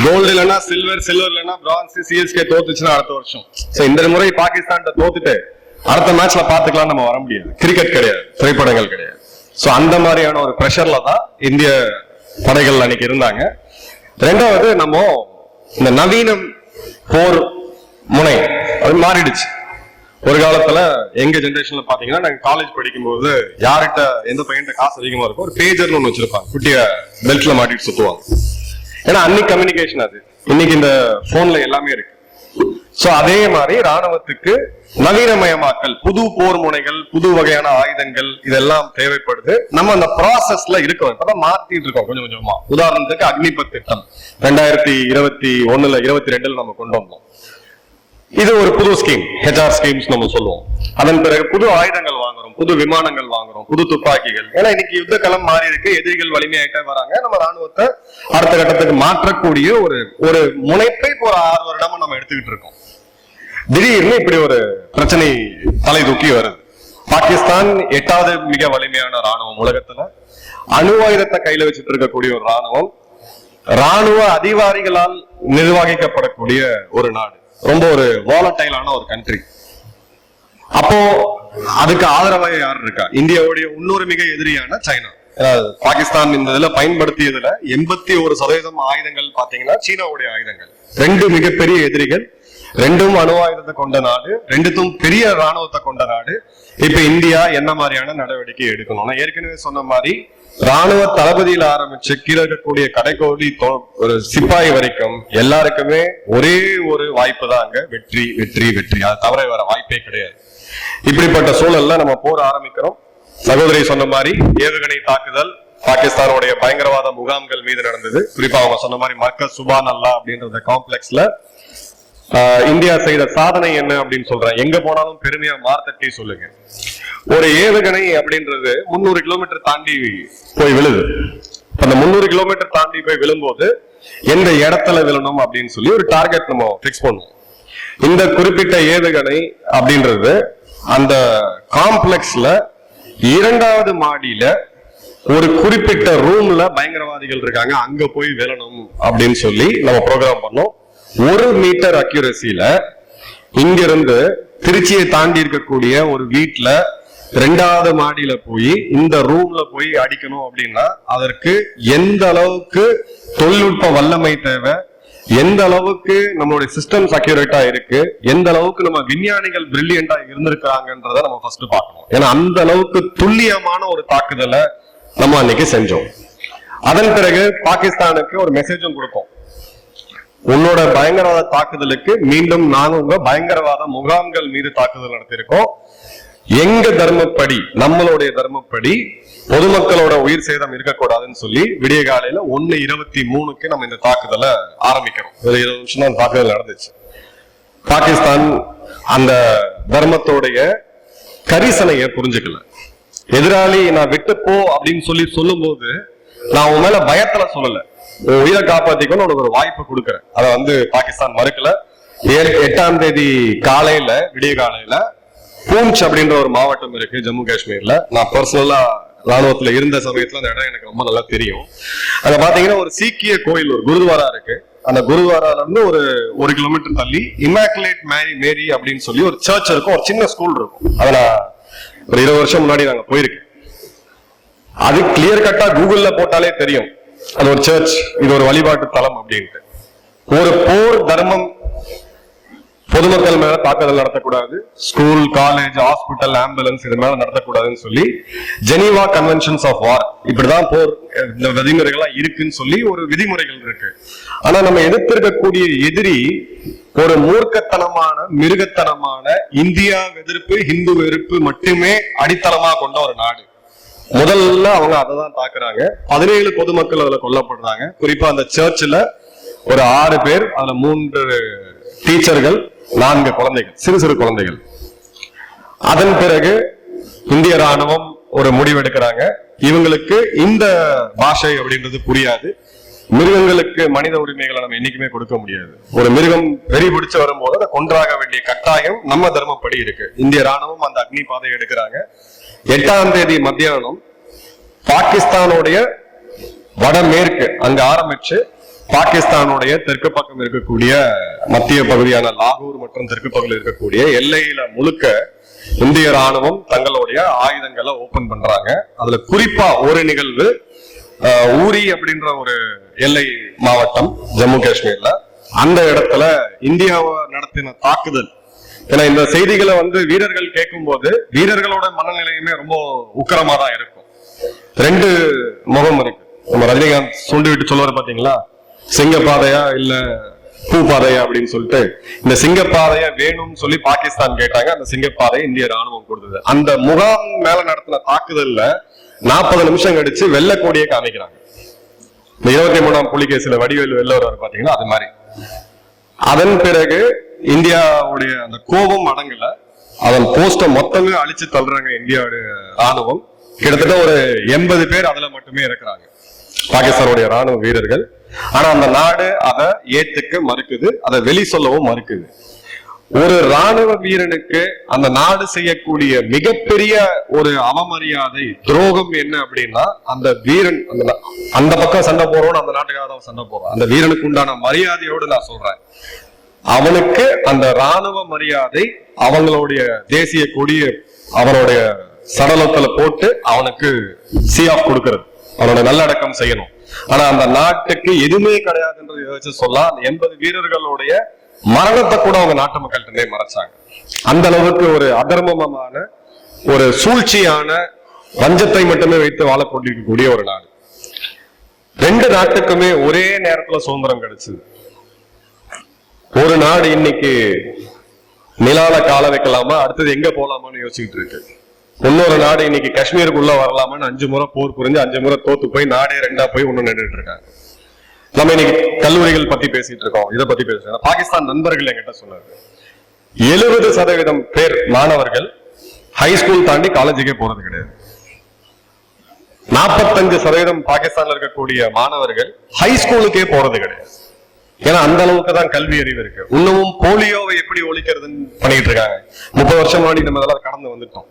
கோல்டு இல்லைன்னா சில்வர், சில்வர் இல்லைன்னா பிரான்ஸ். சிஎஸ்கே தோத்துச்சுன்னா அடுத்த வருஷம். இந்த முறை பாகிஸ்தான் தோத்துட்டு அடுத்த மேட்ச்ல பாத்துக்கலாம், நம்ம வர முடியாது. கிரிக்கெட் கிடையாது, திரைப்படங்கள் கிடையாது. சோ அந்த மாதிரியான ஒரு பிரஷர்ல தான் இந்திய படைகள் அன்னைக்கு இருந்தாங்க. ரெண்டாவது, நம்ம இந்த நவீன போர் முனை அது மாறிடுச்சு. ஒரு காலத்துல எங்க ஜெனரேஷன்ல பாத்தீங்கன்னா, நாங்க காலேஜ் படிக்கும்போது யார்கிட்ட எந்த பையன்கிட்ட காசு அதிகமா இருக்கும், ஒரு பேஜர்னு ஒண்ணு வச்சிருப்பாங்க, குட்டிய பெல்ட்ல மாட்டிட்டு சுத்துவாங்க. ஏன்னா அன்னைக்கு கம்யூனிகேஷன் அது. இன்னைக்கு இந்த போன்ல எல்லாமே இருக்கு. சோ அதே மாதிரி ராணுவத்துக்கு நவீனமயமாக்கல், புது போர் முனைகள், புது வகையான ஆயுதங்கள், இதெல்லாம் தேவைப்படுது. நம்ம அந்த ப்ராசஸ்ல இருக்கோம். இப்பதான் மாத்திட்டு இருக்கோம் கொஞ்சம் கொஞ்சமா. உதாரணத்துக்கு அக்னிபத் திட்டம் 2021 22 நம்ம கொண்டு வந்தோம். இது ஒரு புது ஸ்கீம், ஹெச்ஆர் ஸ்கீம்ஸ் நம்ம சொல்லுவோம். அதன் பிறகு புது ஆயுதங்கள் வாங்குறோம், புது விமானங்கள் வாங்குறோம், புது துப்பாக்கிகள். ஏன்னா இன்னைக்கு யுத்த களம் மாறி இருக்கு, எதிரிகள் வலிமையாயிட்டே வராங்க. நம்ம ராணுவத்தை அடுத்த கட்டத்துக்கு மாற்றக்கூடிய ஒரு முனைப்பை ஒரு 6 வருடமா நம்ம எடுத்துக்கிட்டு இருக்கோம். திடீர்னு இப்படி ஒரு பிரச்சனை தலை தூக்கி வருது. பாகிஸ்தான் 8வது மிக வலிமையான ராணுவம் உலகத்துல, அணு ஆயுதத்தை கையில வச்சுட்டு இருக்கக்கூடிய ஒரு ராணுவம், ராணுவ அதிகாரிகளால் நிர்வகிக்கப்படக்கூடிய ஒரு நாடு, ரொம்ப ஒரு வாலட்டைலான ஒரு கண்ட்ரி. அப்போ அதுக்கு ஆதரவாக யார் இருக்கா? இந்தியாவுடைய இன்னொரு மிக எதிரியான சைனா. பாகிஸ்தான் இந்த இதுல பயன்படுத்தியதுல 81% ஆயுதங்கள் பாத்தீங்கன்னா சீனாவுடைய ஆயுதங்கள். 2 மிகப்பெரிய எதிரிகள், 2ம் அணு ஆயுதத்தை கொண்ட நாடு, 2த்தும் பெரிய ராணுவத்தை கொண்ட நாடு. இப்ப இந்தியா என்ன மாதிரியான நடவடிக்கை எடுக்கணும்? நான் ஏற்கனவே சொன்ன மாதிரி ராணுவ தளபதியில ஆரம்பிச்சு கீழே இருக்கக்கூடிய கடைக்கோடி ஒரு சிப்பாய் வரைக்கும் எல்லாருக்குமே ஒரே ஒரு வாய்ப்பு தான் அங்க வெற்றி, வெற்றி, வெற்றி. அது தவிர வர வாய்ப்பே கிடையாது. இப்படிப்பட்ட சூழல்ல நம்ம போர் ஆரம்பிக்கிறோம். சகோதரி சொன்ன மாதிரி ஏவுகணை தாக்குதல் பாகிஸ்தானுடைய பயங்கரவாத முகாம்கள் மீது நடந்தது. குறிப்பா அவங்க சொன்ன மாதிரி மர்கஸ் சுபான் அல்லா அப்படின்ற காம்ப்ளெக்ஸ்ல இந்தியா செய்த சாதனை என்ன அப்படின்னு சொல்றேன். எங்க போனாலும் பெருமையா மார்த்தட்டி சொல்லுங்க. ஒரு ஏவுகணை அப்படின்றது 300 கிலோமீட்டர் தாண்டி போய் விழுது. அந்த 300 கிலோமீட்டர் தாண்டி போய் விழும்போது எந்த இடத்துல விழணும் அப்படின்னு சொல்லி ஒரு டார்கெட் நம்ம பிக்ஸ் பண்ணுவோம். இந்த குறிப்பிட்ட ஏவுகணை அப்படின்றது அந்த காம்ப்ளெக்ஸ்ல 2வது மாடியில ஒரு குறிப்பிட்ட ரூம்ல பயங்கரவாதிகள் இருக்காங்க, அங்க போய் விழணும் அப்படின்னு சொல்லி நம்ம ப்ரோக்ராம் பண்ணோம். 1 மீட்டர் அக்யூரசியில இங்கிருந்து திருச்சியை தாண்டி இருக்கக்கூடிய ஒரு வீட்டுல 2வது மாடியில போய் இந்த ரூம்ல போய் அடிக்கணும் அப்படின்னா அதற்கு எந்த அளவுக்கு தொழில்நுட்ப வல்லமை தேவை, எந்த அளவுக்கு நம்மளுடைய சிஸ்டம் செக்யூரிட்டா இருக்கு, எந்த அளவுக்கு நம்ம விஞ்ஞானிகள் பிரில்லியண்டா இருந்திருக்காங்கன்றத நம்ம ஃபர்ஸ்ட் பார்க்கணும். ஏன்னா அந்த அளவுக்கு துல்லியமான ஒரு தாக்குதலை நம்ம அன்னைக்கு செஞ்சோம். அதன் பிறகு பாகிஸ்தானுக்கு ஒரு மெசேஜும் கொடுப்போம், உன்னோட பயங்கரவாத தாக்குதலுக்கு மீண்டும் நானும் உங்க பயங்கரவாத முகாம்கள் மீது தாக்குதல் நடத்தியிருக்கோம். எங்க தர்மப்படி, நம்மளுடைய தர்மப்படி பொதுமக்களோட உயிர் சேதம் இருக்கக்கூடாதுன்னு சொல்லி விடிய காலையில 1:23 நம்ம இந்த தாக்குதலை ஆரம்பிக்கிறோம். 20 நிமிஷம் தான் தாக்குதல் நடந்துச்சு. பாகிஸ்தான் அந்த தர்மத்தோடைய கரிசனைய புரிஞ்சுக்கல. எதிராளி நான் விட்டு போ அப்படின்னு சொல்லும் போது நான் உன் மேல பயத்துல சொல்லல, உயிரை காப்பாத்திக்கணும் உனக்கு ஒரு வாய்ப்பு கொடுக்குறேன். அதை பாகிஸ்தான் மறுக்கல. 8ஆம் தேதி காலையில, விடிய காலையில பூஞ்ச் அப்படின்ற ஒரு மாவட்டம் இருக்கு ஜம்மு காஷ்மீர்ல. நான் பர்சனலா ராணுவத்துல இருந்த சமயத்துல அந்த இடம் எனக்கு ரொம்ப நல்லா தெரியும். அங்க பாத்தீங்கன்னா ஒரு சீக்கிய கோயில், ஒரு குருத்வாரா இருக்கு. அந்த குருத்வாரால இருந்து ஒரு 1 கிலோமீட்டர் தள்ளி இமாக்குலேட் மேரி அப்படின்னு சொல்லி ஒரு சர்ச் இருக்கும், ஒரு சின்ன ஸ்கூல் இருக்கும். அதை நான் ஒரு 20 வருஷம் முன்னாடி நாங்க போயிருக்கேன். அது கிளியர் கட்டா கூகுள்ல போட்டாலே தெரியும் அது ஒரு சர்ச், இது ஒரு வழிபாட்டு தலம் அப்படின்ட்டு. ஒரு போர் தர்மம் பொதுமக்கள் மேல தாக்குதல் நடத்தக்கூடாது, ஸ்கூல், காலேஜ், ஹாஸ்பிட்டல், ஆம்புலன்ஸ் இது மேல நடத்தக்கூடாதுன்னு சொல்லி ஜெனீவா கன்வென்ஷன்ஸ் ஆஃப் வார், இப்படிதான் போர் இந்த விதிமுறைகள்லாம் இருக்குன்னு சொல்லி ஒரு விதிமுறைகள் இருக்கு. ஆனா நம்ம எதிர்த்திருக்கக்கூடிய எதிரி ஒரு மூர்க்கத்தனமான, மிருகத்தனமான இந்தியா எதிர்ப்பு, ஹிந்து வெறுப்பு மட்டுமே அடித்தளமா கொண்ட ஒரு நாடு. முதல்ல அவங்க அதை தான் தாக்குறாங்க. 17 பொதுமக்கள் அதுல கொல்லப்படுறாங்க. குறிப்பா அந்த சர்ச்சில் ஒரு 6 பேர், அதுல 3 டீச்சர்கள், 4 குழந்தைகள், சிறு குழந்தைகள். அதன் பிறகு இந்திய ராணுவம் ஒரு முடிவெடுக்கிறாங்க, இவங்களுக்கு இந்த பாஷை அப்படின்றது புரியாது, மிருகங்களுக்கு மனித உரிமைகளை நம்ம என்னைக்குமே கொடுக்க முடியாது. ஒரு மிருகம் வெறி பிடிச்சு வரும்போது அதை கொன்றாக வேண்டிய கட்டாயம் நம்ம தர்மப்படி இருக்கு. இந்திய ராணுவம் அந்த அக்னி பாதையை எடுக்கிறாங்க. 8ஆம் தேதி மத்தியானம் பாகிஸ்தானுடைய வடமேற்கு அங்க ஆரம்பிச்சு பாகிஸ்தானுடைய தெற்கு பக்கம் இருக்கக்கூடிய மத்திய பகுதியான லாகூர் மற்றும் தெற்கு பகுதியில் இருக்கக்கூடிய எல்லையில முழுக்க இந்திய ராணுவம் தங்களுடைய ஆயுதங்களை ஓபன் பண்றாங்க. அதுல குறிப்பா ஒரு நிகழ்வு ஊரி அப்படின்ற ஒரு எல்லை மாவட்டம் ஜம்மு காஷ்மீர்ல, அந்த இடத்துல இந்தியாவை நடத்தின தாக்குதல். ஏன்னா இந்த செய்திகளை வீரர்கள் கேட்கும் போது வீரர்களோட மனநிலையுமே ரொம்ப உக்கிரமா தான் இருக்கும். 2 முகம் இருக்கு. நம்ம ரஜினிகாந்த் சுண்டி விட்டு சொல்லுவாரு பாத்தீங்களா, சிங்கப்பாதையா இல்ல பூ பாதையா அப்படின்னு சொல்லிட்டு. இந்த சிங்கப்பாதையா வேணும்னு சொல்லி பாகிஸ்தான் கேட்டாங்க, அந்த சிங்கப்பாதையை இந்திய ராணுவம் கொடுத்தது. அந்த முகாம் மேல நடத்தின தாக்குதல்ல 40 நிமிஷம் கழிச்சு வெள்ளக்கோடியை காமிக்கிறாங்க. இந்த 23ஆம் புலிகேசில வடிவேல் வெள்ள வருவார் பாத்தீங்கன்னா அது மாதிரி. அதன் பிறகு இந்தியாவுடைய அந்த கோபம் அடங்கல, அதன் போஸ்ட மொத்தமே அழிச்சு தள்ளுறாங்க இந்தியாவுடைய ராணுவம். கிட்டத்தட்ட ஒரு 80 பேர் அதுல மட்டுமே இருக்கிறாங்க, பாகிஸ்தானுடைய ராணுவ வீரர்கள். ஆனா அந்த நாடு அதை ஏத்துக்க மறுக்குது, அதை வெளி சொல்லவும் மறுக்குது. ஒரு ராணுவ வீரனுக்கு அந்த நாடு செய்யக்கூடிய மிகப்பெரிய ஒரு அவமரியாதை, துரோகம் என்ன அப்படின்னா, அந்த வீரன் அந்த பக்கம் சண்டை போறோம், அந்த நாட்டுக்காக தான் சண்டை போறோம், அந்த வீரனுக்கு உண்டான மரியாதையோடு நான் சொல்றேன், அவனுக்கு அந்த ராணுவ மரியாதை அவங்களுடைய தேசிய கொடிய அவனுடைய சடலத்துல போட்டு அவனுக்கு சி ஆஃப் கொடுக்கிறது, அவனோட நல்லடக்கம் செய்யணும். ஆனா அந்த நாட்டுக்கு எதுவுமே கிடையாதுன்றது யோசிச்சு சொல்லலாம். அந்த 80 வீரர்களுடைய மரணத்தை கூட அவங்க நாட்டு மக்கள்கிட்ட மறைச்சாங்க. அந்த அளவுக்கு ஒரு அதர்மமான, ஒரு சூழ்ச்சியான, வஞ்சத்தை மட்டுமே வைத்து வாழ கொண்டிருக்கக்கூடிய ஒரு நாடு. 2 நாட்டுக்குமே ஒரே நேரத்துல சுதந்திரம் கிடைச்சது. ஒரு நாடு இன்னைக்கு நிலால கால வைக்கலாமா, அடுத்தது எங்க போலாமான்னு யோசிச்சுட்டு இருக்கு. இன்னொரு நாடு இன்னைக்கு காஷ்மீருக்குள்ள வரலாமான்னு 5 முறை போர் புரிஞ்சு 5 முறை தோத்து போய் நாடே 2ஆ போய் ஒண்ணு நின்றுட்டு இருக்காங்க. நம்ம இன்னைக்கு கல்லூரிகள் பத்தி பேசிட்டு இருக்கோம், இதை பத்தி பேசுறோம். பாகிஸ்தான் நண்பர்கள் என்கிட்ட சொன்னாரு, 70% பேர் மாணவர்கள் ஹை ஸ்கூல் தாண்டி காலேஜுக்கே போறது கிடையாது. 45% பாகிஸ்தான்ல இருக்கக்கூடிய மாணவர்கள் ஹை ஸ்கூலுக்கே போறது கிடையாது. ஏன்னா அந்த அளவுக்கு தான் கல்வி அறிவு இருக்கு. இன்னமும் போலியோவை எப்படி ஒழிக்கிறதுன்னு பண்ணிட்டு இருக்காங்க. 30 வருஷம் முன்னாடி நம்ம அதெல்லாம் கடந்து வந்துட்டோம்.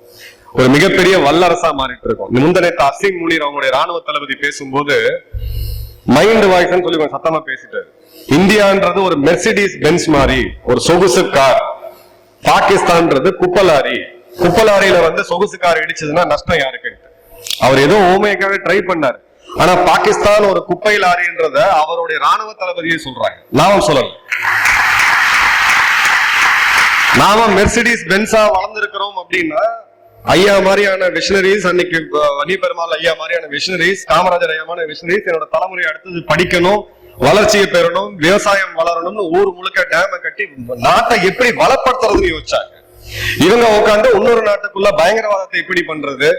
ஒரு மிகப்பெரிய வல்லரசா மாறிட்டு இருக்கோம். முந்தனேத்து அசீம் முனீர் அவங்களுடைய ராணுவ தளபதி பேசும்போது மைண்ட் வாய்ஸ் சொல்லி சத்தமா பேசிட்டாரு. இந்தியான்றது ஒரு மெர்சிடிஸ் பென்ஸ் மாதிரி ஒரு சொகுசு கார், பாகிஸ்தான்றது குப்பலாரி, குப்பை லாரியில வந்து சொகுசு கார் இடிச்சதுன்னா நஷ்டம் யாருக்கு? அவர் ஏதோ ஓமைக்காக ட்ரை பண்ணாரு. ஆனா பாகிஸ்தான் ஒரு குப்பை லாரின்றத அவருடைய ராணுவ தளபதியே சொல்றாங்க, நாம சொல்லல. நாம மெர்சிடிஸ் பென்ஸா வளர்ந்திருக்கிறோம் அப்படின்னா ஐயா மாதிரியான விஷனரிஸ், அன்னைக்கு வன்னி பெருமாள் ஐயா மாதிரியான விஷனரிஸ், காமராஜர் ஐயா மாதிரி விஷனரிஸ் என்னோட தலைமுறை அடுத்தது படிக்கணும், வளர்ச்சியை பெறணும், விவசாயம் வளரணும்னு ஊர் முழுக்க டேம கட்டி நாட்டை எப்படி வளப்படுத்துறதுன்னு யோசிச்சாங்க. இவங்க உட்காந்து இன்னொரு நாட்டுக்குள்ள பயங்கரவாதத்தை எப்படி பண்றது,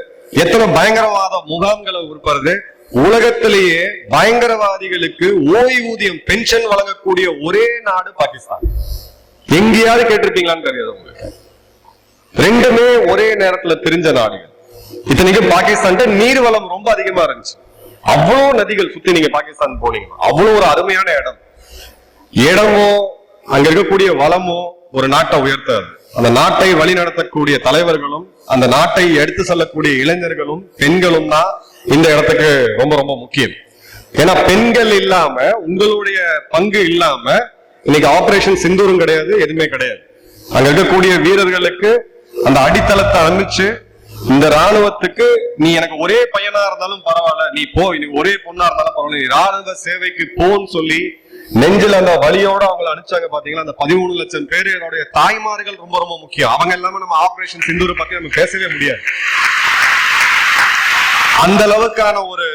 எத்தனை பயங்கரவாத முகாம்களை உருப்பறது, உலகத்திலேயே பயங்கரவாதிகளுக்கு ஓய்வூதியம் பென்ஷன் வழங்கக்கூடிய ஒரே நாடு பாகிஸ்தான். எங்கேயாவது கேட்டிருப்பீங்களான்னு தெரியாது உங்களுக்கு. ரெண்டுமே ஒரே நேரத்துல தெரிஞ்ச நாடுகள். இத்தனைக்கும் பாகிஸ்தான் நீர் வளம் ரொம்ப அதிகமா இருந்துச்சு. அவ்வளவு நதிகள் சுத்தி நீங்க பாகிஸ்தான் போனீங்கன்னா அவ்வளவு ஒரு அருமையான இடம். இடமோ அங்க இருக்கக்கூடிய வளமோ ஒரு நாட்டை உயர்த்தாது. அந்த நாட்டை வழி நடத்தக்கூடிய தலைவர்களும் அந்த நாட்டை எடுத்து செல்லக்கூடிய இளைஞர்களும் பெண்களும் தான் இந்த இடத்துக்கு ரொம்ப ரொம்ப முக்கியம். ஏன்னா பெண்கள் இல்லாம, உங்களுடைய பங்கு இல்லாம இன்னைக்கு ஆபரேஷன் சிந்தூரும் கிடையாது, எதுவுமே கிடையாது. அங்க இருக்கக்கூடிய வீரர்களுக்கு அந்த அடித்தளத்தை அமைச்சு இந்த ராணுவத்துக்கு நீ எனக்கு ஒரே பையனா இருந்தாலும் பரவாயில்ல, நீ போ, நீ ஒரே பொண்ணா இருந்தாலும் பரவாயில்ல, நீ ராணுவ சேவைக்கு போன்னு சொல்லி நெஞ்சில் அந்த வலியோட அவங்களை அனுப்பிச்சாங்க. பாத்தீங்களா, அந்த 13 லட்சம் பேரு என்னுடைய தாய்மார்கள் ரொம்ப ரொம்ப முக்கியம். அவங்க எல்லாமே நம்ம ஆபரேஷன் சிந்தூரை பத்தி நம்ம பேசவே முடியாது. அந்த அளவுக்கான ஒரு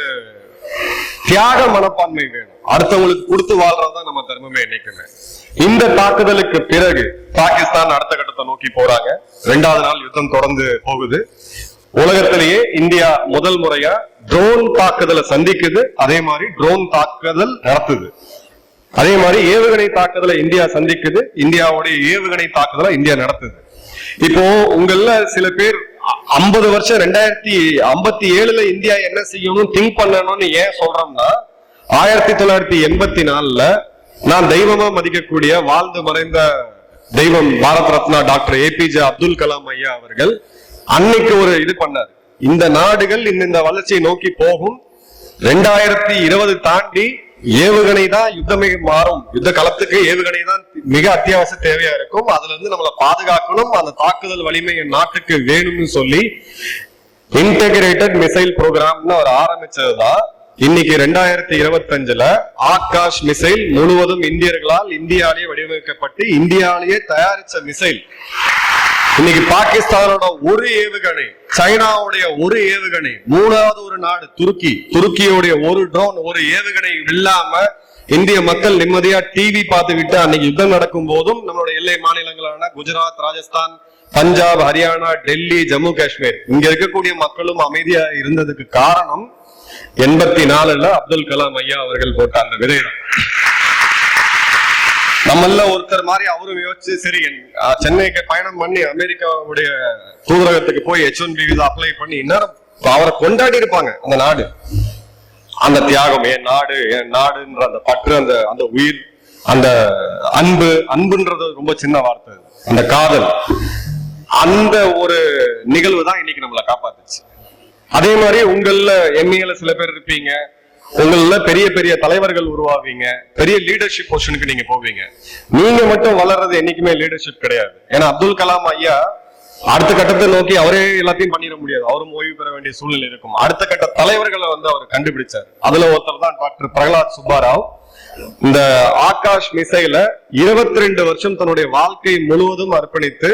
தியாக மனப்பான்மை வேணும். அடுத்தவங்களுக்கு கொடுத்து வாழ்றதுதான் நம்ம தர்மமே என்னைக்குமே. இந்த தாக்குதலுக்கு பிறகு பாகிஸ்தான் அடுத்த கட்டத்தை நோக்கி போறாங்க. 2வது நாள் யுத்தம் தொடர்ந்து போகுது. உலகத்திலேயே இந்தியா முதல் முறையா ட்ரோன் தாக்குதலை சந்திக்குது. அதே மாதிரி ட்ரோன் தாக்குதல் நடத்துது. அதே மாதிரி ஏவுகணை தாக்குதலை இந்தியா சந்திக்குது. இந்தியாவுடைய ஏவுகணை தாக்குதலை இந்தியா நடத்துது. இப்போ உங்கள சில பேர் 50 வருஷம் 2057 இந்தியா என்ன செய்யணும் திங்க் பண்ணணும்னு ஏன் சொல்றோம்னா, 1984 நான் தெய்வமா மதிக்கக்கூடிய வாழ்ந்து மறைந்த தெய்வம் பாரத் ரத்னா டாக்டர் APJ அப்துல் கலாம் ஐயா அவர்கள் அன்னைக்கு ஒரு இது பண்ணாரு. இந்த நாடுகள் இந்த வளர்ச்சியை நோக்கி போகும், 2020 தாண்டி ஏவுகணை தான் யுத்தமே மாறும், யுத்த களத்துக்கு ஏவுகணை தான் மிக அத்தியாவசிய தேவையா இருக்கும், அதுல இருந்து நம்மளை பாதுகாக்கணும், அந்த தாக்குதல் வலிமை நாட்டுக்கு வேணும்னு சொல்லி இன்டகிரேட்டட் மிசைல் ப்ரோக்ராம்னு அவர் ஆரம்பிச்சதுதான். இன்னைக்கு 2025 ஆகாஷ் மிசைல் முழுவதும் இந்தியர்களால் இந்தியாலேயே வடிவமைக்கப்பட்டு இந்தியாலேயே தயாரிச்ச மிசைல். இன்னைக்கு பாகிஸ்தானோட ஒரு ஏவுகணை, சைனாவுடைய ஒரு ஏவுகணை, 3வது ஒரு நாடு துருக்கியோடைய ஒரு ட்ரோன், ஒரு ஏவுகணை இல்லாம இந்திய மக்கள் நிம்மதியா டிவி பார்த்துக்கிட்டு அன்னைக்கு யுத்தம் நடக்கும் போதும் நம்மளுடைய எல்லை மாநிலங்களான குஜராத், ராஜஸ்தான், பஞ்சாப், ஹரியானா, டெல்லி, ஜம்மு காஷ்மீர் இங்க இருக்கக்கூடிய மக்களும் அமைதியா இருந்ததுக்கு காரணம் 84 அப்துல் கலாம் ஐயா அவர்கள் போட்ட அந்த விதைதான். நம்மள ஒருத்தர் மாதிரி அவரும் யோசிச்சு சரி சென்னைக்கு பயணம் பண்ணி அமெரிக்காவுடைய தூதரகத்துக்கு போய் H1B விசா அப்ளை பண்ணி இந்நேரம் அவரை கொண்டாடி இருப்பாங்க. அந்த நாடு, அந்த தியாகம், என் நாடுன்ற அந்த பற்று, அந்த உயிர், அந்த அன்புன்றது ரொம்ப சின்ன வார்த்தை, அந்த காதல், அந்த ஒரு நிகழ்வு தான் இன்னைக்கு நம்மளை காப்பாத்துச்சு. அதே மாதிரி உங்கள எம்ஏல சில பேர் இருப்பீங்க, உங்கள பெரிய பெரிய தலைவர்கள் உருவாவீங்க, பெரிய லீடர்ஷிப் பொசிஷனுக்கு நீங்க போவீங்க. நீங்க மட்டும் வளர்றது என்னைக்குமே லீடர்ஷிப் கிடையாது. ஏன்னா அப்துல் கலாம் ஐயா அடுத்த கட்டத்தை நோக்கி அவரே எல்லாத்தையும் பண்ணிட முடியாது, அவரும் ஓய்வு பெற வேண்டிய சூழ்நிலை இருக்கும். அடுத்த கட்ட தலைவர்களை அவர் கண்டுபிடிச்சார். அதுல ஒருத்தர் தான் டாக்டர் பிரகலாத் சுப்பாராவ். இந்த ஆகாஷ் மிசைல 22 வருஷம் தன்னுடைய வாழ்க்கை முழுவதும் அர்ப்பணித்து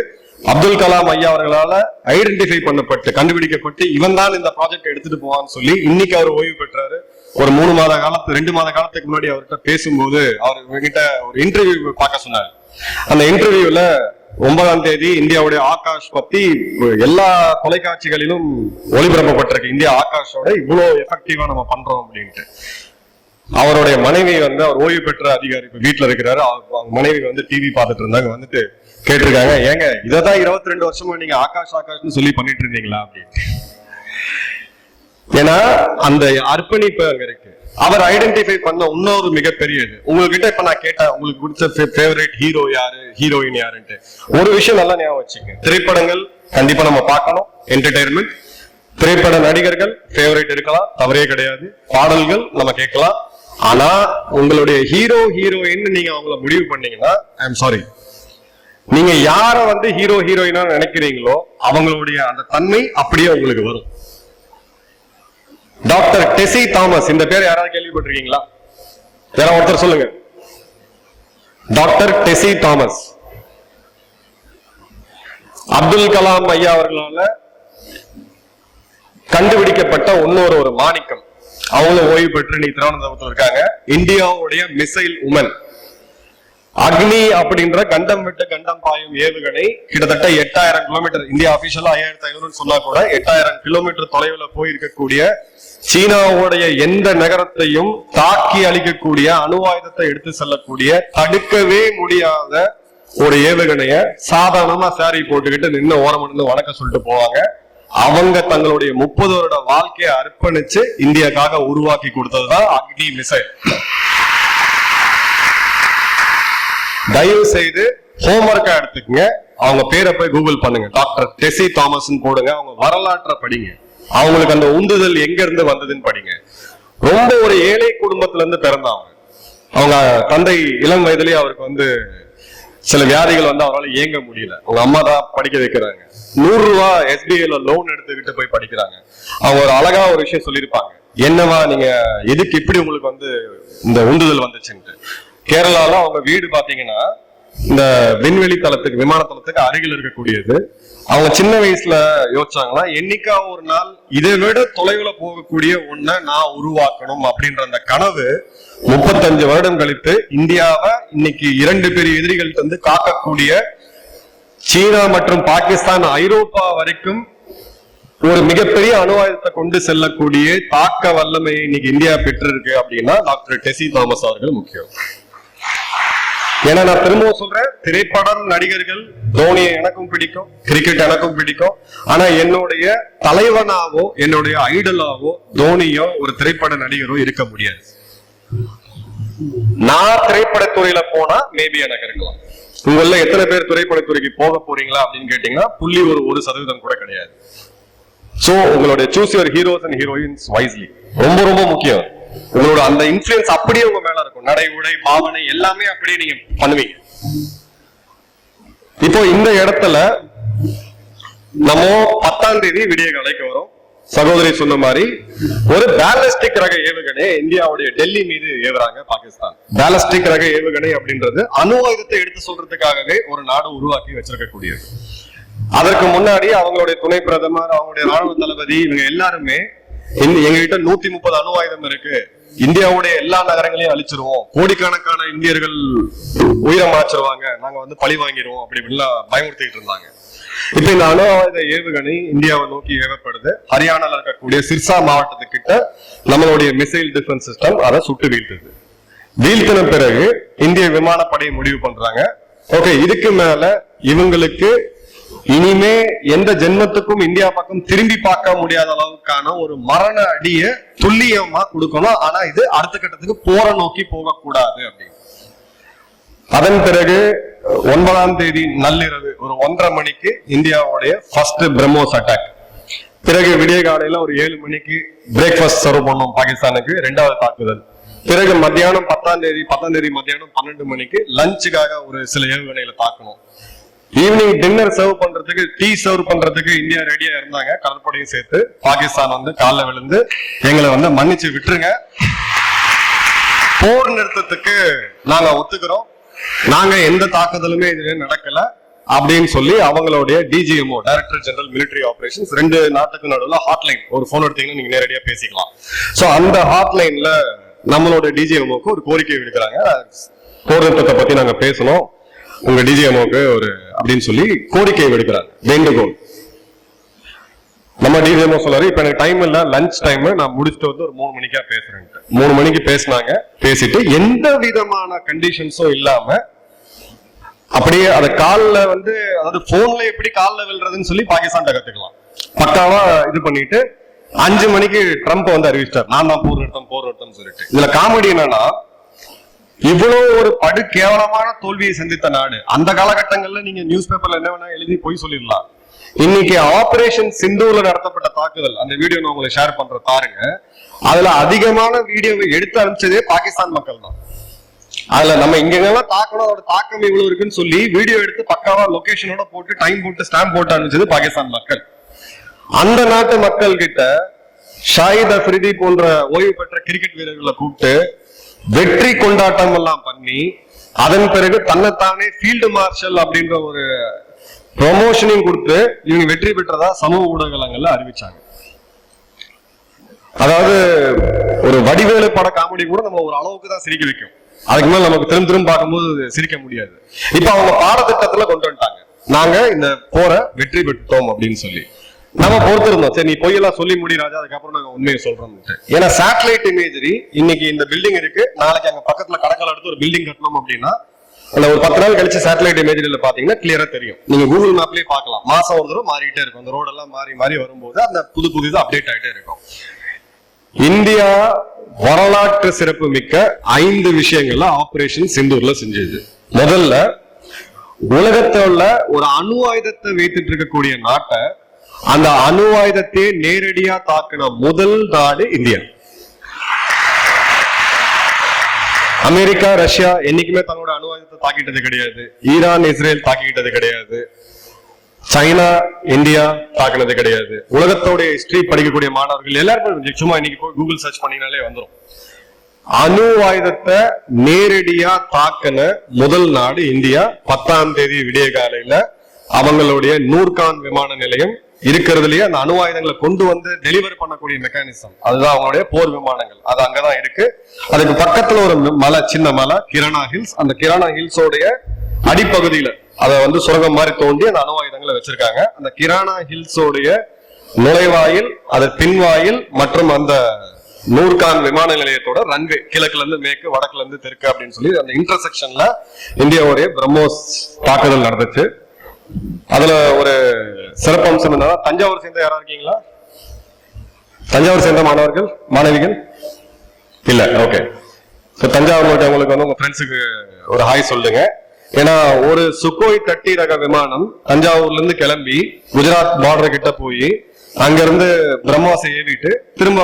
அப்துல் கலாம் ஐயா அவர்களால ஐடென்டிஃபை பண்ணப்பட்டு கண்டுபிடிக்கப்பட்டு இவன் தான் இந்த ப்ராஜெக்ட் எடுத்துட்டு போவான்னு சொல்லி இன்னைக்கு அவர் ஓய்வு பெற்றாரு. ஒரு 2 மாத காலத்துக்கு முன்னாடி அவர்கிட்ட பேசும்போது அவர் என்கிட்ட ஒரு இன்டர்வியூ பார்க்க சொன்னார். அந்த இன்டர்வியூல 9ஆம் தேதி இந்தியாவுடைய ஆகாஷ் பத்தி எல்லா தொலைக்காட்சிகளிலும் ஒளிபரப்பப்பட்டிருக்கு. இந்தியா ஆகாஷோட இவ்வளவு எஃபெக்டிவா நம்ம பண்றோம் அப்படின்ட்டு. அவருடைய மனைவி அவர் ஓய்வு பெற்ற அதிகாரி வீட்டுல இருக்கிறாரு. அவங்க மனைவி டிவி பார்த்துட்டு இருந்தாங்க. வந்துட்டு கேட்டிருக்காங்க, ஏங்க இததான் 22 வருஷமா நீங்க ஆகாஷ்னு சொல்லி பண்ணிட்டு இருந்தீங்களா அப்படின்னு. ஏன்னா அந்த அர்ப்பணிப்பு அங்க இருக்கு. அவர் ஐடென்டிஃபை பண்ண இன்னொரு மிகப்பெரியது. உங்ககிட்ட இப்ப நான் கேட்டேன், உங்களுக்கு பிடிச்ச ஃபேவரட் ஹீரோ யாரு, ஹீரோயின் யாருன்ட்டு. ஒரு விஷயம் நல்லா ஞாபகம் வச்சுங்க, திரைப்படங்கள் கண்டிப்பா நம்ம பார்க்கணும், என்டர்டைன்மெண்ட். திரைப்பட நடிகர்கள் ஃபேவரட் இருக்கலாம், தவறே கிடையாது. பாடல்கள் நம்ம கேட்கலாம். ஆனா உங்களுடைய ஹீரோ ஹீரோயின் நீங்க அவங்கள முடிவு பண்ணீங்கன்னா ஐ எம் சாரி, நீங்க யார வந்து ஹீரோ ஹீரோயினா நினைக்கிறீங்களோ அவங்களுடைய அந்த தன்மை அப்படியே உங்களுக்கு வரும். டாக்டர் டெசி தாமஸ், இந்த பேர் யாராவது கேள்விப்பட்டிருக்கீங்களா? யாராவது ஒருத்தர் சொல்லுங்க. Doctor deci Thomas Abdul Kalam ஐயா அவர்களால கண்டுபிடிக்கப்பட்ட இன்னொரு மாணிக்கம். அவங்களும் ஓய்வு பெற்று இன்னைக்கு திருவனந்தபுரத்தில் இருக்காங்க. இந்தியாவுடைய மிசைல் உமன். அக்னி அப்படின்ற கண்டம் விட்டு கண்டம் பாயும் ஏவுகணை கிட்டத்தட்ட 8000 கிலோமீட்டர், இந்தியா அபிஷியலா 5500 சொன்னா கூட 8000 கிலோமீட்டர் தொலைவில் போயிருக்கக்கூடிய சீனாவுடைய எந்த நகரத்தையும் தாக்கி அழிக்கக்கூடிய அணு ஆயுதத்தை எடுத்து செல்லக்கூடிய தடுக்கவே முடியாத ஒரு ஏவுகணைய சாதாரணமா சாரி போட்டுக்கிட்டு நின்று ஓரம் இருந்து வணக்கம் சொல்லிட்டு போவாங்க. அவங்க தங்களுடைய 30 வருட வாழ்க்கையை அர்ப்பணிச்சு இந்தியாக்காக உருவாக்கி கொடுத்ததுதான் அக்னி மிசைல். தயவு செய்து ஹோம்ஒர்க்கா எடுத்துக்கங்க. அவங்க பேரை போய் கூகுள் பண்ணுங்க, டாக்டர் டெசி தாமஸ் போடுங்க. அவங்க வரலாற்றை படிங்க. அவங்களுக்கு அந்த உந்துதல் எங்க இருந்து வந்ததுன்னு படிங்க. ரொம்ப ஒரு ஏழை குடும்பத்துல இருந்து பிறந்தவங்க. அவங்க தந்தை இளம் வயதிலேயே அவருக்கு வந்து சில வியாதிகள் வந்து அவரால் இயங்க முடியல. அவங்க அம்மா தான் படிக்க வைக்கிறாங்க. 100 ரூபாய் SBIல லோன் எடுத்துக்கிட்டு போய் படிக்கிறாங்க. அவங்க ஒரு அழகா ஒரு விஷயம் சொல்லியிருப்பாங்க, என்னவா நீங்க எதுக்கு இப்படி உங்களுக்கு வந்து இந்த உந்துதல் வந்துச்சுன்ட்டு. கேரளால அவங்க வீடு பாத்தீங்கன்னா இந்த விண்வெளி தளத்துக்கு, விமான தளத்துக்கு அருகில் இருக்கக்கூடியது. அவங்க சின்ன வயசுல யோசிச்சாங்கன்னா என்னைக்கா ஒரு நாள் இதை விட தொலைவுல போகக்கூடிய ஒன்ன நான் உருவாக்கணும் அப்படின்ற அந்த கனவு 35 வருடம் கழித்து இந்தியாவை இன்னைக்கு 2 பெரிய எதிரிகள் வந்து காக்கக்கூடிய சீனா மற்றும் பாகிஸ்தான், ஐரோப்பா வரைக்கும் ஒரு மிகப்பெரிய அணு ஆயுதத்தை கொண்டு செல்லக்கூடிய தாக்க வல்லமையை இன்னைக்கு இந்தியா பெற்றிருக்கு அப்படின்னா டாக்டர் டெசி தாமஸ் அவர்கள் முக்கியம். ஏன்னா நான் திரும்பவும் சொல்றேன், திரைப்படம் நடிகர்கள், தோனியை எனக்கும் பிடிக்கும், கிரிக்கெட் எனக்கும் பிடிக்கும். ஆனா என்னுடைய தலைவனாவோ என்னுடைய ஐடலாவோ தோனியோ ஒரு திரைப்பட நடிகரோ இருக்க முடியாது. நான் திரைப்படத்துறையில போனா மேபி எனக்கு இருக்கலாம். உங்கள எத்தனை பேர் திரைப்படத்துறைக்கு போக போறீங்களா அப்படின்னு கேட்டீங்கன்னா புள்ளி 1% கூட கிடையாது. சோ உங்களுடைய choose your heroes and heroines wisely ரொம்ப ரொம்ப முக்கியம். உங்களோட அந்த இன்ஃப்ளூயன்ஸ் அப்படியே உங்க மேல இருக்கும். நடை, உடை, பாவனை எல்லாமே அப்படியே நீங்க பண்ணுவீங்க. இப்போ இந்த இடத்துல நம்ம 10ஆம் தேதி விடிய காலைக்கு வரும். சகோதரி சொன்ன மாதிரி ஒரு பேலஸ்டிக் ரக ஏவுகணை இந்தியாவுடைய டெல்லி மீது ஏவுறாங்க பாகிஸ்தான். பேலஸ்டிக் ரக ஏவுகணை அப்படின்றது அணு ஆயுதத்தை எடுத்து சொல்றதுக்காகவே ஒரு நாடு உருவாக்கி வச்சிருக்கக்கூடியது. அதற்கு முன்னாடி அவங்களுடைய துணை பிரதமர், அவங்களுடைய ராணுவ தளபதி, இவங்க எல்லாருமே எங்ககிட்ட 130 அணு ஆயுதம் இருக்கு, இந்தியாவுடைய எல்லா நகரங்களையும் அழிச்சிருவோம், கோடிக்கணக்கான இந்தியர்கள் உயிரை மாச்சிருவாங்க, நாங்க வந்து பழி வாங்கிடுவோம் அப்படி இப்படிலாம் பயமுறுத்திட்டு இருந்தாங்க. இப்ப இந்த அணு ஆயுத ஏவுகணை இந்தியாவை நோக்கி ஏவப்படுது. ஹரியானால இருக்கக்கூடிய சிர்சா மாவட்டத்துக்கிட்ட நம்மளுடைய மிசைல் டிஃபென்ஸ் சிஸ்டம் அதை சுட்டு வீழ்த்துது. வீழ்த்தின பிறகு இந்திய விமானப்படை முடிவு பண்றாங்க, ஓகே இதுக்கு மேல இவங்களுக்கு இனிமே எந்த ஜென்மத்துக்கும் இந்தியா பக்கம் திரும்பி பார்க்க முடியாத அளவுக்கான ஒரு மரண அடிய துல்லியமா கொடுக்கணும். ஆனா இது அடுத்த கட்டத்துக்கு போற நோக்கி போக கூடாது அப்படின்னு. அதன் பிறகு 9ஆம் தேதி நள்ளிரவு ஒரு 1:30 மணிக்கு இந்தியாவுடைய ஃபர்ஸ்ட் பிரம்மோஸ் அட்டாக். பிறகு விடிய காலையில ஒரு 7 மணிக்கு பிரேக்ஃபாஸ்ட் சர்வ் பண்ணும் பாகிஸ்தானுக்கு 2வது தாக்குதல். பிறகு மத்தியானம் 10ஆம் தேதி மத்தியானம் 12 மணிக்கு லஞ்சுக்காக ஒரு சில ஏவுகணைகளை தாக்கணும். ஈவினிங் டின்னர் சர்வ் பண்றதுக்கு, டீ சர்வ் பண்றதுக்கு இந்தியா ரெடியா இருந்தாங்க, கடற்படையும் சேர்த்து. பாகிஸ்தான் வந்து காலில் விழுந்து எங்களை வந்து மன்னிச்சு விட்டுருங்க, போர் நிறுத்தத்துக்கு நாங்க ஒத்துக்கிறோம், நாங்க எந்த தாக்குதலுமே இதுல நடக்கல அப்படின்னு சொல்லி அவங்களுடைய DGMO, director general military operations, 2 நாட்டுக்கு நடுவில் ஹாட்லைன், ஒரு போன் எடுத்தீங்கன்னா நீங்க நேரடியா பேசிக்கலாம். சோ அந்த ஹாட்லைன்ல நம்மளோட DGMOக்கு ஒரு கோரிக்கை விடுக்கிறாங்க, போர் நிறுத்தத்தை பத்தி நாங்க பேசணும், உங்க DGMOக்கு ஒரு அப்படின்னு சொல்லி கோரிக்கை விடுக்கிறாங்க, வேண்டுகோள். நம்ம DGMO சொல்றாரு, இப்ப எனக்கு டைம் இல்ல, லஞ்ச் டைம், நான் முடிச்சுட்டு வந்து ஒரு 3 மணிக்கா பேசுறேன். 3 மணிக்கு பேசினாங்க. பேசிட்டு எந்த விதமான கண்டிஷன்ஸும் இல்லாம அப்படியே அத கால்ல வந்து, அதாவது போன்ல எப்படி கால்ல விழுறதுன்னு சொல்லி பாகிஸ்தான் கத்துக்கலாம், பக்காவா இது பண்ணிட்டு 5 மணிக்கு ட்ரம்ப் வந்து அறிவிச்சிட்டார், நான் தான் போர் நிறுத்தம் சொல்லிட்டு. இதுல காமெடி என்னன்னா, இவ்வளவு ஒரு படு கேவலமான தோல்வியை சந்தித்த நாடு. அந்த காலகட்டங்கள்ல நீங்க நியூஸ் பேப்பர்ல என்ன வேணா எழுதி போய் சொல்லிடலாம். இன்னைக்கு ஆபரேஷன் சிந்தூர்ல நடத்தப்பட்ட தாக்குதல், அந்த வீடியோ நான் உங்களுக்கு ஷேர் பண்ற பாருங்க. அதுல அதிகமான வீடியோவை எடுத்து அனுப்பிச்சதே பாகிஸ்தான் மக்கள் தான். அதுல நம்ம இங்கெல்லாம் தாக்கணும், அதோட தாக்கம் இவ்வளவு இருக்குன்னு சொல்லி வீடியோ எடுத்து பக்காவா லொகேஷனோட போட்டு டைம் போட்டு ஸ்டாம்ப் போட்டு அனுப்பிச்சது பாகிஸ்தான் மக்கள். அந்த நாட்டு மக்கள் கிட்ட ஷாஹித் அஃப்ரிதி போன்ற ஓய்வு பெற்ற கிரிக்கெட் வீரர்களை கூப்பிட்டு வெற்றி கொண்டாட்டம் எல்லாம் பண்ணி அதன் பிறகு தன்னைத்தானே ஃபீல்டு மார்ஷல் அப்படின்ற ஒரு ப்ரொமோஷனையும் கொடுத்து இவங்க வெற்றி பெற்றதா சமூக ஊடகங்கள்ல அறிவிச்சாங்க. அதாவது ஒரு வடிவேலு பட காமெடி கூட நம்ம ஒரு அளவுக்கு தான் சிரிக்க வைக்கும், அதுக்கு மேல நமக்கு திரும்ப பார்க்கும்போது சிரிக்க முடியாது. இப்ப அவங்க பாடத்திட்டத்துல கொண்டு வந்துட்டாங்க, நாங்க இந்த போரை வெற்றி பெற்றோம் அப்படின்னு சொல்லி. நம்ம பொறுத்திருந்தோம், சரி நீ பொய்யெல்லாம் சொல்லி முடி ராஜா, அதுக்கப்புறம் நாங்க உண்மையை சொல்றோம். ஏன்னா சேட்டலைட் இமேஜரி இன்னைக்கு இந்த பில்டிங் இருக்கு, நாளைக்கு அங்க பக்கத்துல கடற்கரை அடுத்து ஒரு பில்டிங் கட்டணும் அப்படின்னா அந்த ஒரு 10 நாள் கழிச்சு சேட்டலைட் இமேஜரியில பாத்தீங்கன்னா கிளியரா தெரியும். நீங்க கூகுள் மேப்லயே பாக்கலாம், மாசம் ஒரு தடவை மாறிட்டே இருக்கும், அந்த ரோடு எல்லாம் மாறி மாறி வரும்போது அந்த புது அப்டேட் ஆகிட்டே இருக்கும். இந்தியா வரலாற்று சிறப்பு மிக்க 5 விஷயங்கள்ல ஆபரேஷன் சிந்தூர்ல செஞ்சது. முதல்ல உலகத்தோட ஒரு அணு ஆயுதத்தை வைத்துட்டு இருக்கக்கூடிய நாட்டை, அந்த அணு ஆயுதத்தை நேரடியா தாக்கின முதல் நாடு இந்தியா. அமெரிக்கா ரஷ்யா என்னைக்குமே தன்னோட அணு ஆயுதத்தை தாக்கிட்டது கிடையாது, ஈரான் இஸ்ரேல் தாக்கிட்டது கிடையாது, சைனா இந்தியா தாக்குனது கிடையாது. உலகத்தோடைய ஹிஸ்டரி படிக்கக்கூடிய மாணவர்கள் எல்லாருமே சும்மா இன்னைக்கு போய் கூகுள் சர்ச் பண்ணினாலே வந்துடும். அணு ஆயுதத்தை நேரடியா தாக்கின முதல் நாடு இந்தியா. 10ஆம் தேதி விடிய காலையில அவங்களுடைய நூர்கான் விமான நிலையம் இருக்கிறதுலயே அந்த அணு ஆயுதங்களை கொண்டு வந்து டெலிவரி பண்ணக்கூடிய மெக்கானிசம், அதுதான் அவங்களுடைய போர் விமானங்கள், அது அங்கதான் இருக்கு. அதுக்கு பக்கத்துல ஒரு மலை, சின்ன மலை கிரானா ஹில்ஸ். அந்த கிரானா ஹில்ஸோடைய அடிப்பகுதியில அதை வந்து சுரங்கம் மாதிரி தோண்டி அந்த அணு ஆயுதங்களை வச்சிருக்காங்க. அந்த கிரானா ஹில்ஸோடைய நுழைவாயில், அது பின்வாயில் மற்றும் அந்த நூர்கான் விமான நிலையத்தோட ரன்வே கிழக்குல இருந்து மேற்கு, வடக்குல இருந்து தெற்கு அப்படின்னு சொல்லி அந்த இன்டர்செக்ஷன்ல இந்தியாவுடைய பிரம்மோஸ் தாக்குதல் நடந்துச்சு. அதுல ஒரு சிறப்பம்சம் என்ன, தஞ்சாவூர் சேர்ந்த யாரா இருக்கீங்களா? தஞ்சாவூர் சேர்ந்த மாணவர்கள் மாணவிகள் இல்ல? ஓகே, தஞ்சாவூர் உங்களுக்கு வந்து உங்க ஃப்ரெண்ட்ஸுக்கு ஒரு ஹாய் சொல்லுங்க. ஏன்னா ஒரு சுக்கோய் 30 ரக விமானம் தஞ்சாவூர்ல இருந்து கிளம்பி குஜராத் பார்டர் கிட்ட போய் அங்கிருந்து பிரம்மோஸை ஏவிட்டு திரும்ப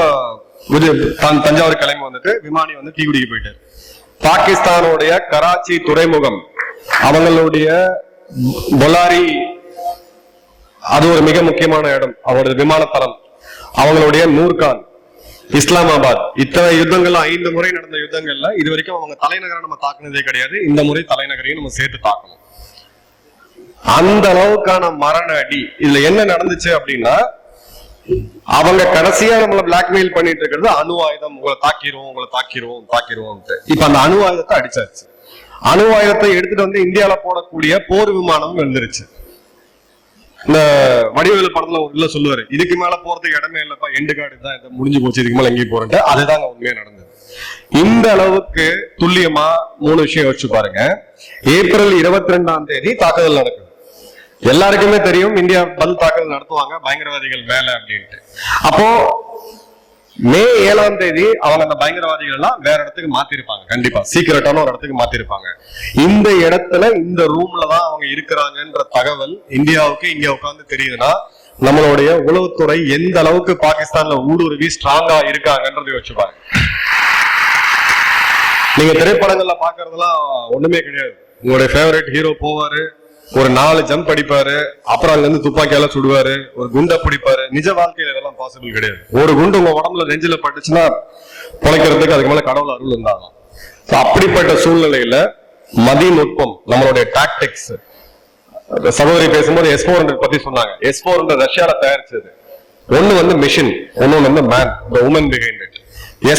தஞ்சாவூர் கிளம்பி வந்துட்டு விமானி வந்து தீக்குடிக்கு போயிட்டாரு. பாகிஸ்தானுடைய கராச்சி துறைமுகம், அவங்களுடைய பொலாரி, அது ஒரு மிக முக்கியமான இடம், அவருடைய விமானத்தளம். அவங்களுடைய நூர்கான், இஸ்லாமாபாத், இத்தனை யுத்தங்கள்ல 5 முறை நடந்த யுத்தங்கள்ல இது வரைக்கும் அவங்க தலைநகரை நம்ம தாக்குனதே கிடையாது. இந்த முறை தலைநகரையும் நம்ம சேர்த்து தாக்கணும். அந்த அளவுக்கான மரண அடி. இதுல என்ன நடந்துச்சு அப்படின்னா, அவங்க கடைசியா நம்மள பிளாக்மெயில் பண்ணிட்டு இருக்கிறது அணு ஆயுதம், உங்களை தாக்கிடுவோம், உங்களை தாக்கிடுவோம் தாக்கிடுவோம். இப்ப அந்த அணு ஆயுதத்தை அடிச்சாச்சு. அணு ஆயுதத்தை எடுத்துட்டு வந்து இந்தியாவில போடக்கூடிய போர் விமானம் வந்துருச்சு. இந்த வடிவேலு படத்துல ஒரு இல்ல சொல்லுவாரு, இதுக்கு மேல போறதுக்கு இடமே இல்லப்பா, எண்டு காடு தான், இதை முடிஞ்சு போச்சு, இதுக்கு மேல எங்கேயும் போறேன். அதுதாங்க உண்மையா நடந்தது. இந்த அளவுக்கு துல்லியமா 3 விஷயம் யோசிச்சு பாருங்க. ஏப்ரல் 22ஆம் தேதி தாக்குதல் நடக்குது. எல்லாருக்குமே தெரியும் இந்தியா பதில் தாக்குதல் நடத்துவாங்க பயங்கரவாதிகள் மேல அப்படின்ட்டு. அப்போ மே 7ஆம் தேதி அவங்க அந்த பயங்கரவாதிகள் எல்லாம் வேற இடத்துக்கு மாத்திருப்பாங்க, கண்டிப்பா சீக்கிரட்டான ஒரு இடத்துக்கு மாத்திருப்பாங்க. இந்த இடத்துல இந்த ரூம்ல தான் அவங்க இருக்கிறாங்கன்ற தகவல் இந்தியாவுக்கு இங்க உட்கார்ந்து தெரியுதுன்னா நம்மளுடைய உளவுத்துறை எந்த அளவுக்கு பாகிஸ்தான்ல ஊடுருவி ஸ்ட்ராங்கா இருக்காங்கன்றது யோசிச்சுப்பாங்க. நீங்க திரைப்படங்கள்ல பாக்குறதுலாம் ஒண்ணுமே கிடையாது. உங்களுடைய ஃபேவரட் ஹீரோ போவாரு, ஒரு 4 ஜம்ப் அடிப்பாரு, அப்புறம் அங்க இருந்து துப்பாக்கியால சுடுவாரு, ஒரு குண்டை பிடிப்பாரு. நிஜ வாழ்க்கையில இதெல்லாம் பாசிபிள் கிடையாது. ஒரு குண்டு உங்க உடம்புல நெஞ்சில பட்டுச்சுன்னா பொழைக்கிறதுக்கு அதுக்கு மேல கடவுள் அருள் இருந்தாங்க. அப்படிப்பட்ட சூழ்நிலையில மதிநுட்பம், நம்மளுடைய டாக்டிக்ஸ். சகோதரி பேசும்போது S-400 பத்தி சொன்னாங்க. S-400 ரஷ்யால தயாரிச்சது. ஒண்ணு வந்து மிஷின், ஒன்னு வந்து man, woman behind it.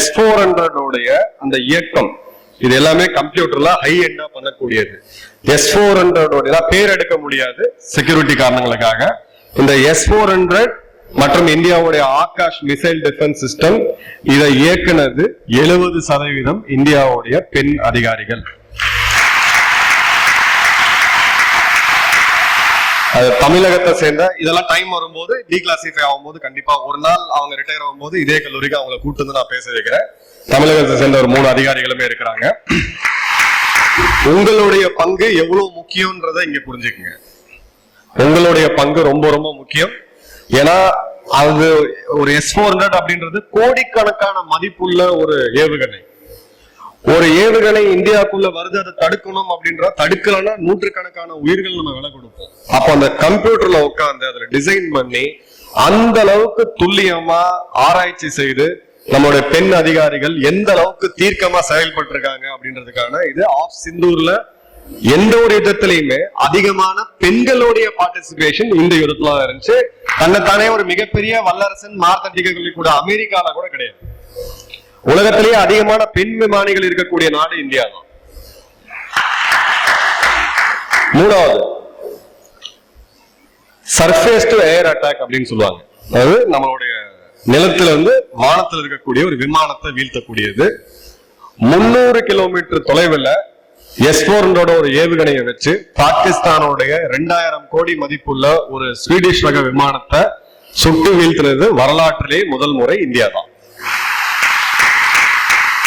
S-400 உடைய அந்த இயக்கம், இது எல்லாமே கம்ப்யூட்டர்ல ஹை எண்டா பண்ணக்கூடியது. S-400 பேர் எடுக்க முடியாது செக்யூரிட்டி காரணங்களுக்காக. இந்த S-400 மற்றும் இந்தியாவுடைய ஆகாஷ் மிசைல் டிஃபென்ஸ் சிஸ்டம், இதை இயக்குனது 70% இந்தியாவுடைய பெண் அதிகாரிகள். அது தமிழகத்தை சேர்ந்த, இதெல்லாம் டைம் வரும்போது டீக்ளாசிஃபை ஆகும்போது கண்டிப்பா ஒரு நாள் அவங்க ரிட்டையர் ஆகும்போது இதே கல்லூரிக்கு அவங்களை கூட்டு வந்து நான் பேச வைக்கிறேன். தமிழகத்தை சேர்ந்த ஒரு 3 அதிகாரிகளுமே இருக்கிறாங்க. உங்களுடைய பங்கு எவ்வளவு முக்கியம்ன்றதை இங்க புரிஞ்சுக்குங்க. உங்களுடைய பங்கு ரொம்ப ரொம்ப முக்கியம். ஏன்னா அது ஒரு S-400 அப்படின்றது கோடிக்கணக்கான மதிப்புள்ள ஒரு ஏவுகணை. ஒரு ஏவுகணை இந்தியாவுக்குள்ள வருது, அதை தடுக்கணும் அப்படின்ற தடுக்கலன்னா நூற்றுக்கணக்கான உயிர்கள் நம்ம விலை கொடுப்போம். அப்ப அந்த கம்ப்யூட்டர்ல உட்காந்து அதுல டிசைன் பண்ணி அந்த அளவுக்கு துல்லியமா ஆராய்ச்சி செய்து நம்மளுடைய பெண் அதிகாரிகள் எந்த அளவுக்கு தீர்க்கமா செயல்பட்டு இருக்காங்க அப்படின்றதுக்கான இது ஆஃப் சிந்தூர்ல எந்த ஒரு யுத்தத்திலையுமே அதிகமான பெண்களுடைய பார்ட்டிசிபேஷன் இந்த யுத்தத்துல இருந்துச்சு. தன்னைத்தானே ஒரு மிகப்பெரிய வல்லரசன் மார்த்தட்டிகளை கூட அமெரிக்கால கூட கிடையாது. உலகத்திலேயே அதிகமான பெண் விமானிகள் இருக்கக்கூடிய நாடு இந்தியா தான். மூணாவது சர்ஃபேஸ் டு ஏர் அட்டாக் அப்படின்னு சொல்லுவாங்க. அதாவது நம்மளுடைய நிலத்துல இருந்து வானத்தில் இருக்கக்கூடிய ஒரு விமானத்தை வீழ்த்தக்கூடியது. 300 கிலோமீட்டர் தொலைவில் S-400 ஒரு ஏவுகணையை வச்சு பாகிஸ்தானுடைய 2000 கோடி மதிப்புள்ள ஒரு ஸ்வீடிஷ் ரக விமானத்தை சுட்டு வீழ்த்துறது வரலாற்றிலே முதல் முறை இந்தியா தான்.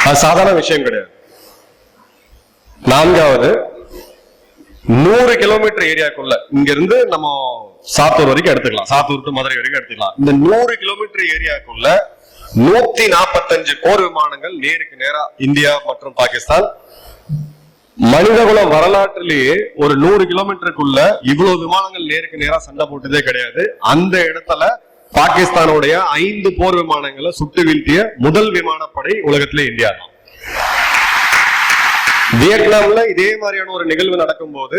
அது சாதாரண விஷயம் கிடையாது. நான்காவது 100 கிலோமீட்டர் ஏரியாக்குள்ள இங்க இருந்து நம்ம சாத்தூர் வரைக்கும் எடுத்துக்கலாம், சாத்தூர் டு மதுரை வரைக்கும் எடுத்துக்கலாம். இந்த 100 கிலோமீட்டர் ஏரியாக்குள்ள 145 போர் விமானங்கள் நேருக்கு நேரா இந்தியா மற்றும் பாகிஸ்தான். மனிதகுல வரலாற்றிலேயே ஒரு 100 கிலோமீட்டருக்குள்ள இவ்வளவு விமானங்கள் நேருக்கு நேரா சண்டை போட்டதே கிடையாது. அந்த இடத்துல பாகிஸ்தானுடைய 5 போர் விமானங்களை சுட்டு வீழ்த்திய முதல் விமானப்படை உலகத்திலே இந்தியா தான். வியட்நாம்ல இதே மாதிரியான ஒரு நிகழ்வு நடக்கும் போது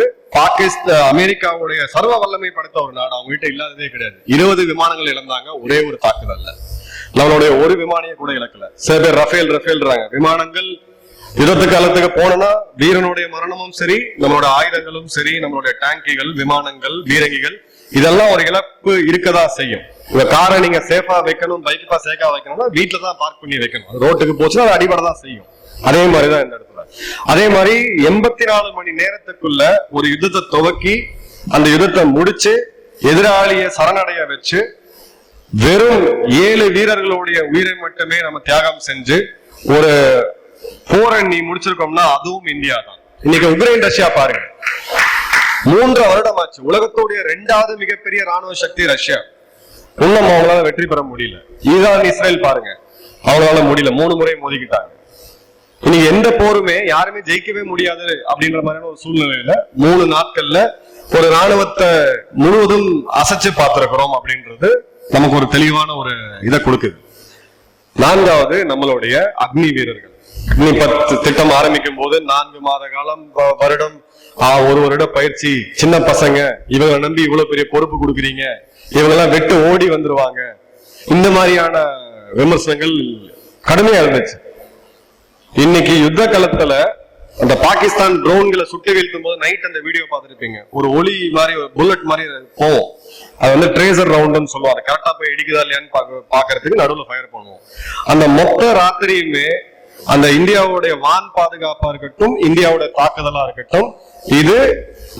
அமெரிக்காவுடைய சர்வ வல்லமை படைத்த ஒரு நாடு, அவங்க கிட்ட இல்லாததே கிடையாது. 20 விமானங்கள் இழந்தாங்க ஒரே ஒரு தாக்குதல்ல. நம்மளுடைய ஒரு விமானியை கூட இழக்கல. சில பேர் ரஃபேல்றாங்க. விமானங்கள் யுத்த காலத்துக்கு போனோம்னா வீரனுடைய மரணமும் சரி, நம்மளோட ஆயுதங்களும் சரி, நம்மளுடைய டேங்கிகள், விமானங்கள், பீரங்கிகள் இதெல்லாம் ஒரு இழப்பு இருக்கதா செய்யும். உங்க காரை நீங்க சேஃபா வைக்கணும், பைக்கா சேஃபா வைக்கணும்னா வீட்டுல தான் பார்க் பண்ணி வைக்கணும். ரோட்டுக்கு போச்சுன்னா அது அடிபடதான் செய்யும். அதே மாதிரிதான் இந்த இடத்துல. அதே மாதிரி 84 மணி நேரத்துக்குள்ள ஒரு யுத்தத்தை துவக்கி அந்த யுத்தத்தை முடிச்சு எதிராளியை சரணடைய வச்சு வெறும் 7 வீரர்களுடைய உயிரை மட்டுமே நம்ம தியாகம் செஞ்சு ஒரு போரணி முடிச்சிருக்கோம்னா அதுவும் இந்தியா தான். இன்னைக்கு உக்ரைன் ரஷ்யா பாருங்க, 3 வருடம் ஆச்சு. உலகத்துடைய 2வது மிகப்பெரிய ராணுவ சக்தி ரஷ்யா. இன்னும் அவங்களால வெற்றி பெற முடியல. ஈரான் இஸ்ரேல் பாருங்க, அவங்களால முடியல. 3 முறை மோதிக்கிட்டாங்க. இன்னைக்கு எந்த போருமே யாருமே ஜெயிக்கவே முடியாது அப்படின்ற மாதிரியான ஒரு சூழ்நிலையில 3 நாட்கள்ல ஒரு ராணுவத்தை முழுவதும் அசைச்சு பார்த்திருக்கிறோம் அப்படின்றது நமக்கு ஒரு தெளிவான ஒரு இதை கொடுக்குது. 4வது நம்மளுடைய அக்னி வீரர்கள். அக்னி 10 திட்டம் ஆரம்பிக்கும் போது 4 மாத காலம், வருடம், 1 வருட பயிற்சி, சின்ன பசங்க, இவங்களை நம்பி இவ்வளவு பெரிய பொறுப்பு கொடுக்குறீங்க, இவங்கெல்லாம் வெட்டு ஓடி வந்துருவாங்க, இந்த மாதிரியான விமர்சனங்கள் கடுமையா இருந்துச்சு. இன்னைக்கு யுத்த காலத்துல அந்த பாகிஸ்தான் ட்ரோன்களை சுட்டு வீழ்த்தும் போது நைட் அந்த வீடியோ பார்த்துருப்பீங்க. ஒரு ஒளி மாதிரி, ஒரு புல்லட் மாதிரி போவோம். அது வந்து ட்ரேசர் ரவுண்ட்னு சொல்லுவாங்க. கரெக்டா போய் இடிக்குதா இல்லையான்னு பாக்குறதுக்கு நடுவில் ஃபயர் பண்ணுவோம். அந்த மொத்த ராத்திரியுமே அந்த இந்தியாவுடைய வான் பாதுகாப்பா இருக்கட்டும், இந்தியாவுடைய தாக்குதலா இருக்கட்டும், இது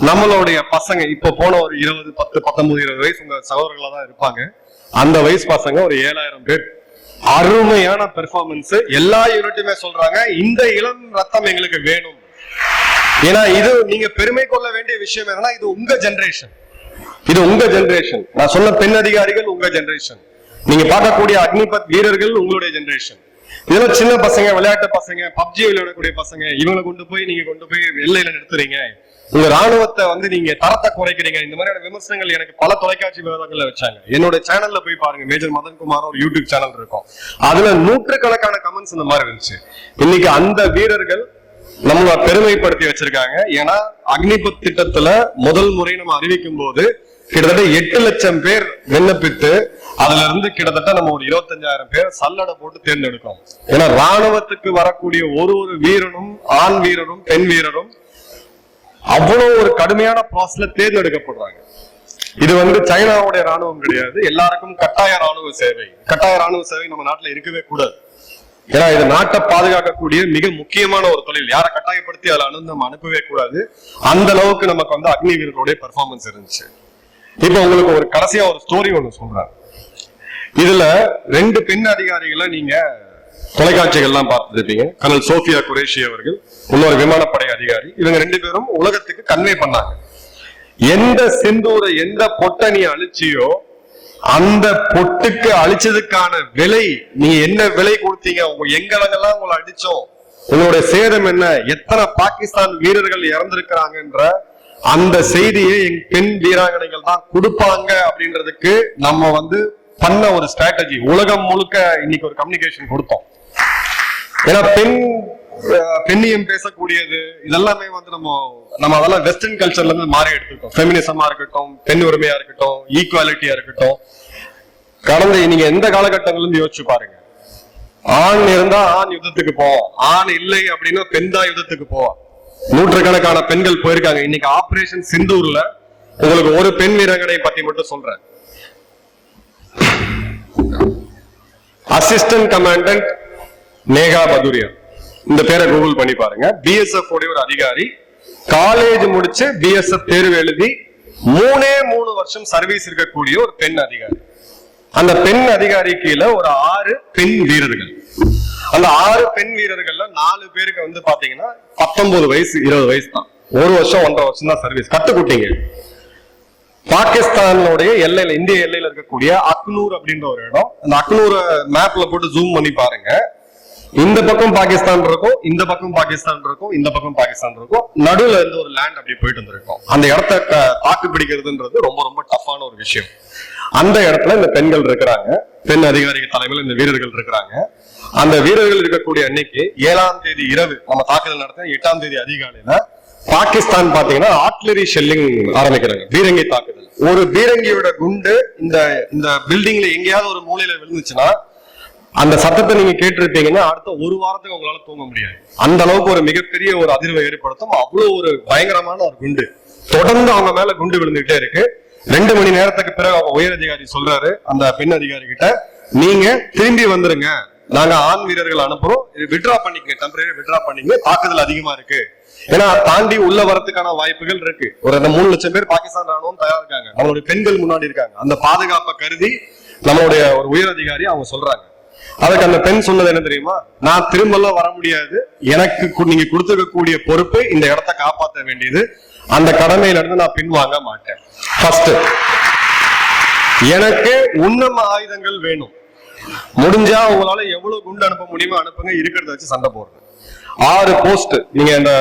நம்மளுடைய பசங்க இப்ப போன ஒரு 20, 10, 19, 20 வயசு உங்க சகோதரர்களா தான் இருப்பாங்க. அந்த வயசு பசங்க ஒரு 7000 பேர். அருமையான பெர்ஃபார்மன்ஸ். எல்லா யூனிட்டுமே சொல்றாங்க இந்த இளம் ரத்தம் எங்களுக்கு வேணும். ஏன்னா இது நீங்க பெருமை கொள்ள வேண்டிய விஷயம் என்னன்னா, இது உங்க ஜெனரேஷன், இது உங்க ஜெனரேஷன். நான் சொன்ன பெண் அதிகாரிகள் உங்க ஜெனரேஷன், நீங்க பார்க்கக்கூடிய அக்னிபத் வீரர்கள் உங்களுடைய ஜெனரேஷன். இதெல்லாம் சின்ன பசங்க, விளையாட்டு பசங்க, பப்ஜி விளையாடக்கூடிய பசங்க, இவங்களை கொண்டு போய் எல்லையில நிறுத்துறீங்க, உங்க ராணுவத்தை வந்து நீங்க தரத்தை குறைக்கிறீங்க. இந்த மாதிரியான விமர்சனங்கள் எனக்கு பல தொலைக்காட்சி விவாதங்கள்ல வச்சாங்க. என்னோட சேனல்ல போய் பாருங்க, மேஜர் மதன் குமார் ஒரு யூடியூப் சேனல் இருக்கும். அதுல 100கணக்கான கமெண்ட்ஸ் இந்த மாதிரி இருந்துச்சு. இன்னைக்கு அந்த வீரர்கள் நம்மள பெருமைப்படுத்தி வச்சிருக்காங்க. ஏன்னா அக்னிபத் திட்டத்துல முதல் முறை நம்ம அறிவிக்கும் போது கிட்டத்தட்ட 8 லட்சம் பேர் விண்ணப்பித்து அதுல இருந்து கிட்டத்தட்ட நம்ம ஒரு 25,000 பேர் சல்லடை போட்டு தேர்ந்தெடுக்கிறோம். ஏன்னா ராணுவத்துக்கு வரக்கூடிய ஒரு வீரனும், ஆண் வீரரும் பெண் வீரரும் அவ்வளவு ஒரு கடுமையான ப்ராசஸ்ல தேர்ந்தெடுக்கப்படுறாங்க. இது வந்து சைனாவுடைய ராணுவம் கிடையாது. எல்லாருக்கும் கட்டாய ராணுவ சேவை. கட்டாய ராணுவ சேவை நம்ம நாட்டுல இருக்கவே கூடாது. ஏன்னா இது நாட்டை பாதுகாக்கக்கூடிய மிக முக்கியமான ஒரு தொழில். யாரை கட்டாயப்படுத்தி அதுல நம்ம அனுப்பவே கூடாது. அந்த அளவுக்கு நமக்கு வந்து அக்னி வீரர்களுடைய பெர்ஃபார்மன்ஸ் இருந்துச்சு. இப்ப உங்களுக்கு ஒரு கடைசியா ஒரு ஸ்டோரி ஒண்ணு சொல்றேன். இதுல 2 பெண் அதிகாரிகளை நீங்க தொலைக்காட்சிகள்லாம் பார்த்துருப்பீங்க. கர்னல் சோஃபியா குரேஷி அவர்கள், இன்னொரு விமானப்படை அதிகாரி. இவங்க 2 பேரும் உலகத்துக்கு கன்வே பண்ணாங்க, எந்த சிந்தூரை, எந்த பொட்டை நீ அழிச்சியோ அந்த பொட்டுக்கு அழிச்சதுக்கான விலை, நீங்க என்ன விலை கொடுத்தீங்க, எங்கெல்லாம் உங்களை அடிச்சோம் உங்களுடைய சேதம் என்ன, எத்தனை பாகிஸ்தான் வீரர்கள் இறந்திருக்கிறாங்கன்ற அந்த செய்தியை எங்க பெண் வீராங்கனைகள் தான் கொடுப்பாங்க அப்படின்றதுக்கு நம்ம வந்து பண்ண ஒரு ஸ்ட்ராட்டஜி. உலகம் முழுக்க இன்னைக்கு ஒரு கம்யூனிகேஷன் கொடுத்தோம். ஏன்னா பெண்ணியம் பேசக்கூடியது இதெல்லாமே வந்து நம்ம அதெல்லாம் வெஸ்டர்ன் கல்ச்சர்ல இருந்து மாறி எடுத்துக்கிட்டோம். ஃபெமினிசமா இருக்கட்டும், பெண் உரிமையா இருக்கட்டும், ஈக்குவாலிட்டியா இருக்கட்டும். கடந்த நீங்க எந்த காலகட்டங்கள்ல இருந்து யோசிச்சு பாருங்க. ஆண் இருந்தா ஆண் யுத்தத்துக்கு போவோம், ஆண் இல்லை அப்படின்னா பெண் தான் யுத்தத்துக்கு போவோம். நூற்றுக்கணக்கான பெண்கள் போயிருக்காங்க. இன்னைக்கு ஆபரேஷன் சிந்தூர்ல உங்களுக்கு ஒரு பெண் வீரர்களை பத்தி மட்டும் சொல்றேன். அசிஸ்டன்ட் கமாண்டன்ட் நேகா பதுரியா, இந்த பேரை கூகுள் பண்ணி பாருங்க. பிஎஸ்எஃப் உடைய ஒரு அதிகாரி, காலேஜ் முடிச்சு பிஎஸ்எஃப் தேர்வு எழுதி 3 வருஷம் சர்வீஸ் இருக்கக்கூடிய ஒரு பெண் அதிகாரி. அந்த பெண் அதிகாரி கீழே ஒரு 6 பெண் வீரர்கள். அந்த 6 பெண் வீரர்கள்ல 4 பேருக்கு வந்து பாத்தீங்கன்னா 19 வயசு 20 வயசு தான். 1 வருஷம் 1.5 வருஷம் தான் சர்வீஸ். கத்துக்குட்டீங்க. பாகிஸ்தானுடைய எல்லையில, இந்திய எல்லையில இருக்கக்கூடிய அக்னூர் அப்படின்ற ஒரு இடம். அந்த அக்னூர் மேப்ல போட்டு ஜூம் பண்ணி பாருங்க. இந்த பக்கம் பாகிஸ்தான் இருக்கும், இந்த பக்கம் பாகிஸ்தான் இருக்கும், இந்த பக்கம் பாகிஸ்தான் இருக்கும். நடுவுல இருந்து ஒரு லேண்ட் அப்படி போயிட்டு வந்திருக்கும். அந்த இடத்த தாக்கு பிடிக்கிறதுன்றது ரொம்ப ரொம்ப டஃப்பான ஒரு விஷயம். அந்த இடத்துல இந்த பெண்கள் இருக்கிறாங்க, பெண் அதிகாரிகள் தலைமையில் இந்த வீரர்கள் இருக்கிறாங்க. அந்த வீரர்கள் இருக்கக்கூடிய அன்னைக்கு 7ஆம் தேதி இரவு நம்ம தாக்குதல் நடத்த, 8ஆம் தேதி அதிகாலையில பாகிஸ்தான் பாத்தீங்கன்னா ஆர்ட்டிலரி ஷெல்லிங் ஆரம்பிக்கிறாங்க, பீரங்கி தாக்குதல். ஒரு பீரங்கியோட குண்டு இந்த பில்டிங்ல எங்கேயாவது ஒரு மூலையில விழுந்துச்சுன்னா அந்த சத்தத்தை நீங்க கேட்டிருப்பீங்கன்னா அடுத்த 1 வாரத்துக்கு உங்களால தூங்க முடியாது. அந்த அளவுக்கு ஒரு மிகப்பெரிய ஒரு அதிர்வை ஏற்படுத்தும். அவ்வளவு ஒரு பயங்கரமான ஒரு குண்டு தொடர்ந்து அவங்க மேல குண்டு விழுந்துகிட்டே இருக்கு. 2 மணி நேரத்துக்கு பிறகு அவங்க உயர் அதிகாரி சொல்றாரு அந்த பெண் அதிகாரி கிட்ட, நீங்க திரும்பி வந்துருங்க, நாங்க ஆண் வீரர்கள் அனுப்புறோம், விட்ரா பண்ணிக்க, டெம்பரரி விட்ரா பண்ணிக்க, தாக்குதல் அதிகமா இருக்கு. ஏன்னா தாண்டி உள்ள வரதுக்கான வாய்ப்புகள் இருக்கு. ஒரு 3 லட்சம் பேர் பாகிஸ்தான் ராணுவம் தயாரா இருக்காங்க, அவங்களுடைய பெண்கள் முன்னாடி இருக்காங்க. அந்த பாதுகாப்பை கருதி நம்மளுடைய ஒரு உயர் அதிகாரி அவங்க சொல்றாங்க. அதுக்கு அந்த பெண் சொன்னது என்ன தெரியுமா, நான் திரும்பலாம் வர முடியாது, எனக்கு நீங்க கொடுத்துருக்கக்கூடிய பொறுப்பு இந்த இடத்தை காப்பாற்ற வேண்டியது, அந்த கடமையில இருந்து நான் பின்வாங்க மாட்டேன். ஃபர்ஸ்ட் எனக்கு உன்னம ஆயுதங்கள் வேணும், முடிஞ்சா உங்களால எவ்வளவு குண்டு அனுப்ப முடியுமோ அனுப்புங்க, இருக்கிறத வச்சு சண்டை போடுங்க. 6 போஸ்ட் நீங்க இந்த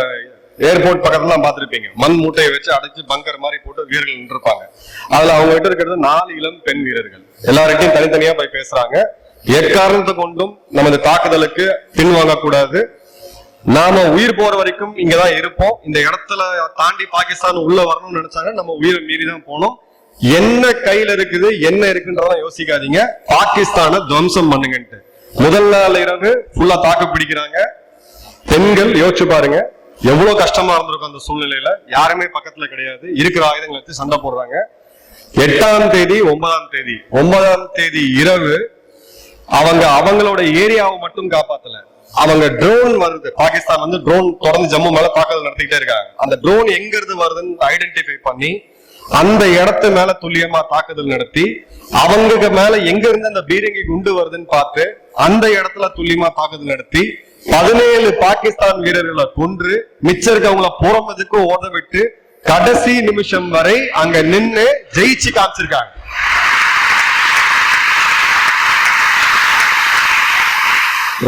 ஏர்போர்ட் பக்கத்துல பாத்துருப்பீங்க, மண் மூட்டையை வச்சு அடைச்சு பங்கர் மாதிரி போட்டு வீரர்கள் நின்றுப்பாங்க. அதுல அவங்க கிட்ட இருக்கிறது 4 இளம் பெண் வீரர்கள். எல்லார்கிட்டையும் தனித்தனியா போய் பேசுறாங்க. எக்காரணத்தை கொண்டும் நமது தாக்குதலுக்கு பின்வாங்க கூடாது, நாம உயிர் போற வரைக்கும் இங்கதான் இருப்போம், இந்த இடத்துல தாண்டி பாகிஸ்தான் உள்ள வரணும்னு நினைச்சாங்க, நம்ம உயிரை மீறிதான் போனோம். என்ன கையில இருக்குது என்ன இருக்குன்றதான் யோசிக்காதீங்க, பாகிஸ்தானை துவம்சம் பண்ணுங்கன்ட்டு. முதல் நாள் இரவு ஃபுல்லா தாக்கு பிடிக்கிறாங்க. பெண்கள் யோசிச்சு பாருங்க எவ்வளவு கஷ்டமா இருந்திருக்கும் அந்த சூழ்நிலையில. யாருமே பக்கத்துல கிடையாது, இருக்கிற ஆயுதங்களை வச்சு சண்டை போடுறாங்க. 8ஆம் தேதி 9ஆம் தேதி இரவு அவங்க அவங்களோட ஏரியாவை மட்டும் காப்பாத்தல, அவங்க ட்ரோன் வருது, பாகிஸ்தான் வந்து ட்ரோன் தொடர்ந்து ஜம்மு மேல தாக்குதல் நடத்திக்கிட்டே இருக்காங்க. அந்த ட்ரோன் எங்க இருந்து வருதுன்னு ஐடென்டிஃபை பண்ணி அந்த இடத்து மேல துல்லியமா தாக்குதல் நடத்தி, அவங்க மேல எங்க இருந்து அந்த பீரங்கி குண்டு வருதுன்னு பார்த்து அந்த இடத்துல துல்லியமா தாக்குதல் நடத்தி 17 பாகிஸ்தான் வீரர்களை கொன்று மிச்சம் இருக்கவங்கள புறமதுக்கு ஓட விட்டு கடைசி நிமிஷம் வரை அங்க நின்று ஜெயிச்சு காமிச்சிருக்காங்க.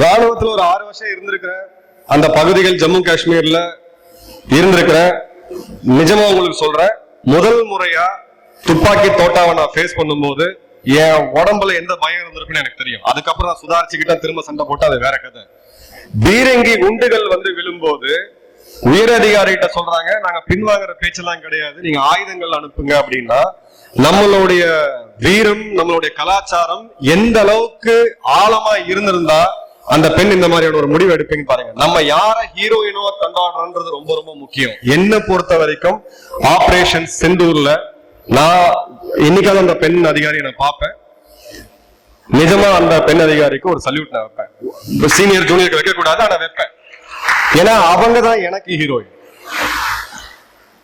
ராணுவத்துல ஒரு 6 வருஷம் இருந்திருக்கிறேன், அந்த பகுதிகள் ஜம்மு காஷ்மீர்ல இருந்திருக்கிறேன். நிஜமா உங்களுக்கு சொல்றேன், முதல் முறையா துப்பாக்கி தோட்டாவை நான் ஃபேஸ் பண்ணும்போது என் உடம்புல எந்த பயம் இருந்திருக்குன்னு எனக்கு தெரியும். அதுக்கப்புறம் நான் சுதாரிச்சுக்கிட்ட, திரும்ப சண்டை போட்டு அது வேற கதை. பீரங்கி குண்டுகள் வந்து விழும்போது உயர் அதிகாரிகிட்ட சொல்றாங்க, நாங்க பின்வாங்குற பேச்செல்லாம் கிடையாது, நீங்க ஆயுதங்கள் அனுப்புங்க அப்படின்னா, நம்மளுடைய வீரம் நம்மளுடைய கலாச்சாரம் எந்த அளவுக்கு ஆழமா இருந்திருந்தா அந்த பெண் இந்த மாதிரியான ஒரு முடிவு எடுப்பீங்க பாருங்க. நம்ம யார ஹீரோயினோ கொண்டாடுறோன்றது ரொம்ப ரொம்ப முக்கியம். என்ன பொறுத்த வரைக்கும் ஆபரேஷன் சிந்தூர்ல நான் இன்னைக்காவது அந்த பெண் அதிகாரியை நான் பார்ப்பேன். நிஜமா அந்த பெண் அதிகாரிக்கு ஒரு சல்யூட் நான் வைப்பேன். சீனியர் ஜூனியருக்கு வைக்க கூடாது, ஆனா வைப்பேன். ஏன்னா அவங்க தான் எனக்கு ஹீரோயின்.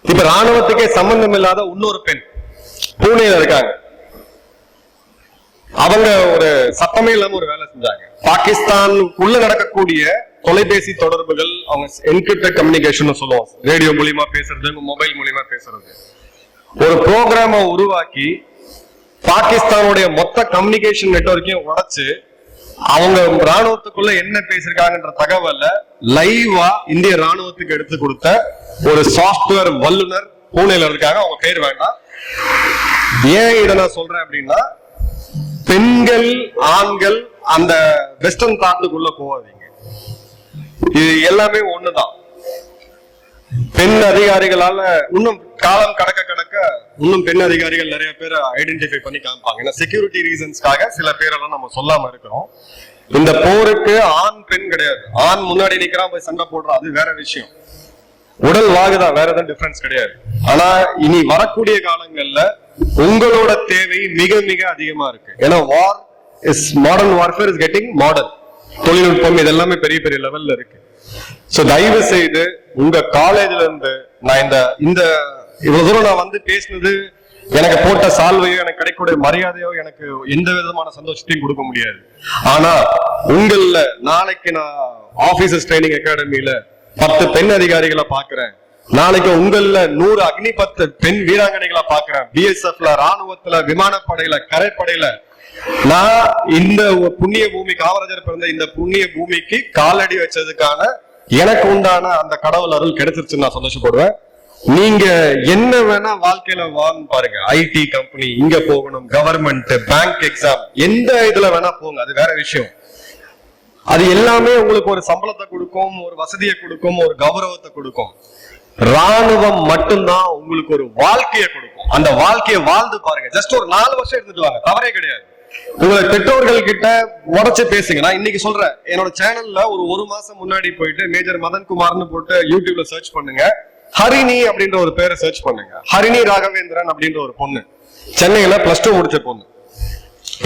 இப்ப ராணுவத்துக்கே சம்பந்தம் இல்லாத இன்னொரு பெண் பூனேல இருக்காங்க. அவங்க ஒரு சத்தமே இல்லாம ஒரு வேலை செஞ்சாங்க. பாகிஸ்தானுக்குள்ள நடக்கக்கூடிய தொலைபேசி தொடர்புகள், அவங்க என்கிரிப்டட் கம்யூனிகேஷன் சொல்லுவோம், ரேடியோ மூலியமா பேசுறது, மொபைல் மூலியமா பேசுறது, ஒரு ப்ரோக்ராம உருவாக்கி பாகிஸ்தானுடைய மொத்த கம்யூனிகேஷன் நெட்வொர்க்கையும் உடைச்சு அவங்க ராணுவத்துக்குள்ள என்ன பேசிருக்காங்கன்ற தகவல்ல லைவா இந்திய ராணுவத்துக்கு எடுத்து கொடுத்த ஒரு சாப்ட்வேர் வல்லுநர் பூனேல இருக்காங்க. அவங்க பேர் வேண்டாம். ஏன் இதை நான் சொல்றேன் அப்படின்னா, பெண்கள் ஆண்கள் அந்த வெஸ்டர்ன் தாட்டுக்குள்ள போவாதீங்க. இது எல்லாமே ஒண்ணுதான். பெண் அதிகாரிகளால இன்னும் காலம் கடக்க கடக்க இன்னும் பெண் அதிகாரிகள் நிறைய பேர் ஐடென்டிஃபை பண்ணி காமிப்பாங்க. ஏன்னா செக்யூரிட்டி ரீசன்ஸ்க்காக சில பேரெல்லாம் நம்ம சொல்லாம இருக்கிறோம். இந்த போருக்கு ஆண் பெண் கிடையாது. ஆண் முன்னாடி நிக்கிறான் போய் சண்டை போடுறான், அது வேற விஷயம். உடல் வாகுதான், வேற எதுவும் டிஃபரன்ஸ் கிடையாது. ஆனா இனி வரக்கூடிய காலங்கள்ல உங்களோட தேவை மிக மிக அதிகமா இருக்கு. ஏன்னா modern warfare is getting modern. தொழில்நுட்பம் இதெல்லாமே பெரிய பெரிய லெவல்ல இருக்கு. சோ தயவு செய்து உங்க காலேஜ்ல இருந்து நான் இந்த இவ்வளவு தூரம் நான் வந்து பேசினது, எனக்கு போட்ட சால்வையோ எனக்கு கிடைக்கக்கூடிய மரியாதையோ எனக்கு எந்த விதமான சந்தோஷத்தையும் கொடுக்க முடியாது. ஆனா உங்கள நாளைக்கு நான் ஆபீசர்ஸ் ட்ரைனிங் அகாடமியில 10 பெண் அதிகாரிகளை பாக்குறேன். நாளைக்கு உங்கள 100 அக்னிபத் பெண் வீராங்கனைகளை பாக்குறேன். பிஎஸ்எஃப்ல, ராணுவத்துல, விமானப்படையில, கரைப்படையில. நான் இந்த புண்ணிய பூமி, காமராஜர் பிறந்த இந்த புண்ணிய பூமிக்கு காலடி வச்சதுக்கான எனக்கு உண்டான அந்த கடவுள் அருள் கிடைச்சிருச்சுன்னு நான் சந்தோஷப்படுவேன். நீங்க என்ன வேணா வாழ்க்கையில வாங்க பாருங்க. ஐடி கம்பெனி இங்க போகணும், கவர்மெண்ட், பேங்க் எக்ஸாம், எந்த இதுல வேணா போங்க, அது வேற விஷயம். அது எல்லாமே உங்களுக்கு ஒரு சம்பளத்தை கொடுக்கும், ஒரு வசதியை கொடுக்கும், ஒரு கௌரவத்தை கொடுக்கும். ராணுவம் மட்டும்தான் உங்களுக்கு ஒரு வாழ்க்கையை கொடுக்கும். அந்த வாழ்க்கையை வாழ்ந்து பாருங்க. ஜஸ்ட் ஒரு 4 வருஷம் இருந்துட்டு வாங்க, தவறே கிடையாது. உங்களை பெற்றோர்கள் கிட்ட உடச்சு பேசுங்க. நான் இன்னைக்கு சொல்றேன், என்னோட சேனல்ல ஒரு மாசம் முன்னாடி போயிட்டு மேஜர் மதன்குமார்னு போட்டு யூடியூப்ல சர்ச் பண்ணுங்க. ஹரிணி அப்படின்ற ஒரு பேரை சர்ச் பண்ணுங்க. ஹரிணி ராகவேந்திரன் அப்படின்ற ஒரு பொண்ணு, சென்னையில +2 முடிச்ச பொண்ணு.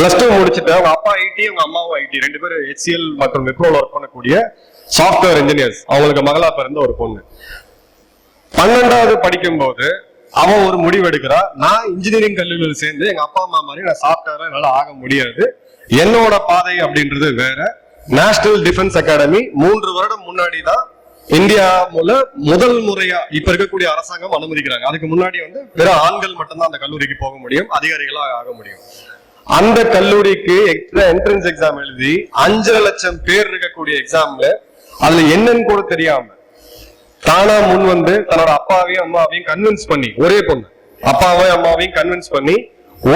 +2 முடிச்சுட்டு அவங்க அப்பா ஐடி, அவங்க அம்மாவும் ஐடி, 2 பேரும் HCL மற்றும் விப்ரோல ஒர்க் பண்ணக்கூடிய சாப்ட்வேர் இன்ஜினியர்ஸ். அவங்களுக்கு மகளா பிறந்த ஒரு பொண்ணு. 12வது படிக்கும் போது அவன் ஒரு முடிவு எடுக்கிறா, நான் இன்ஜினியரிங் கல்லூரியில் சேர்ந்து எங்க அப்பா அம்மா மாதிரி நான் சாஃப்ட்வேர் என்னால ஆக முடியாது, என்னோட பாதை அப்படின்றது வேற. நேஷனல் டிஃபென்ஸ் அகாடமி 3 வருடம் முன்னாடி தான் இந்தியா முதல் முறையா இப்ப இருக்கக்கூடிய அரசாங்கம் அனுமதிக்கிறாங்க. அதுக்கு முன்னாடி வந்து வெறும் ஆண்கள் மட்டும்தான் அந்த கல்லூரிக்கு போக முடியும், அதிகாரிகளா ஆக முடியும். அந்த கல்லூரிக்கு என்ட்ரன்ஸ் எக்ஸாம் எழுதி 5 லட்சம் பேர் இருக்கக்கூடிய எக்ஸாம்ல அதுல என்னன்னு கூட தெரியாம தானா முன் வந்து தன்னோட அப்பாவையும் அம்மாவையும் கன்வின்ஸ் பண்ணி, ஒரே பொண்ணு அப்பாவையும் அம்மாவையும் கன்வின்ஸ் பண்ணி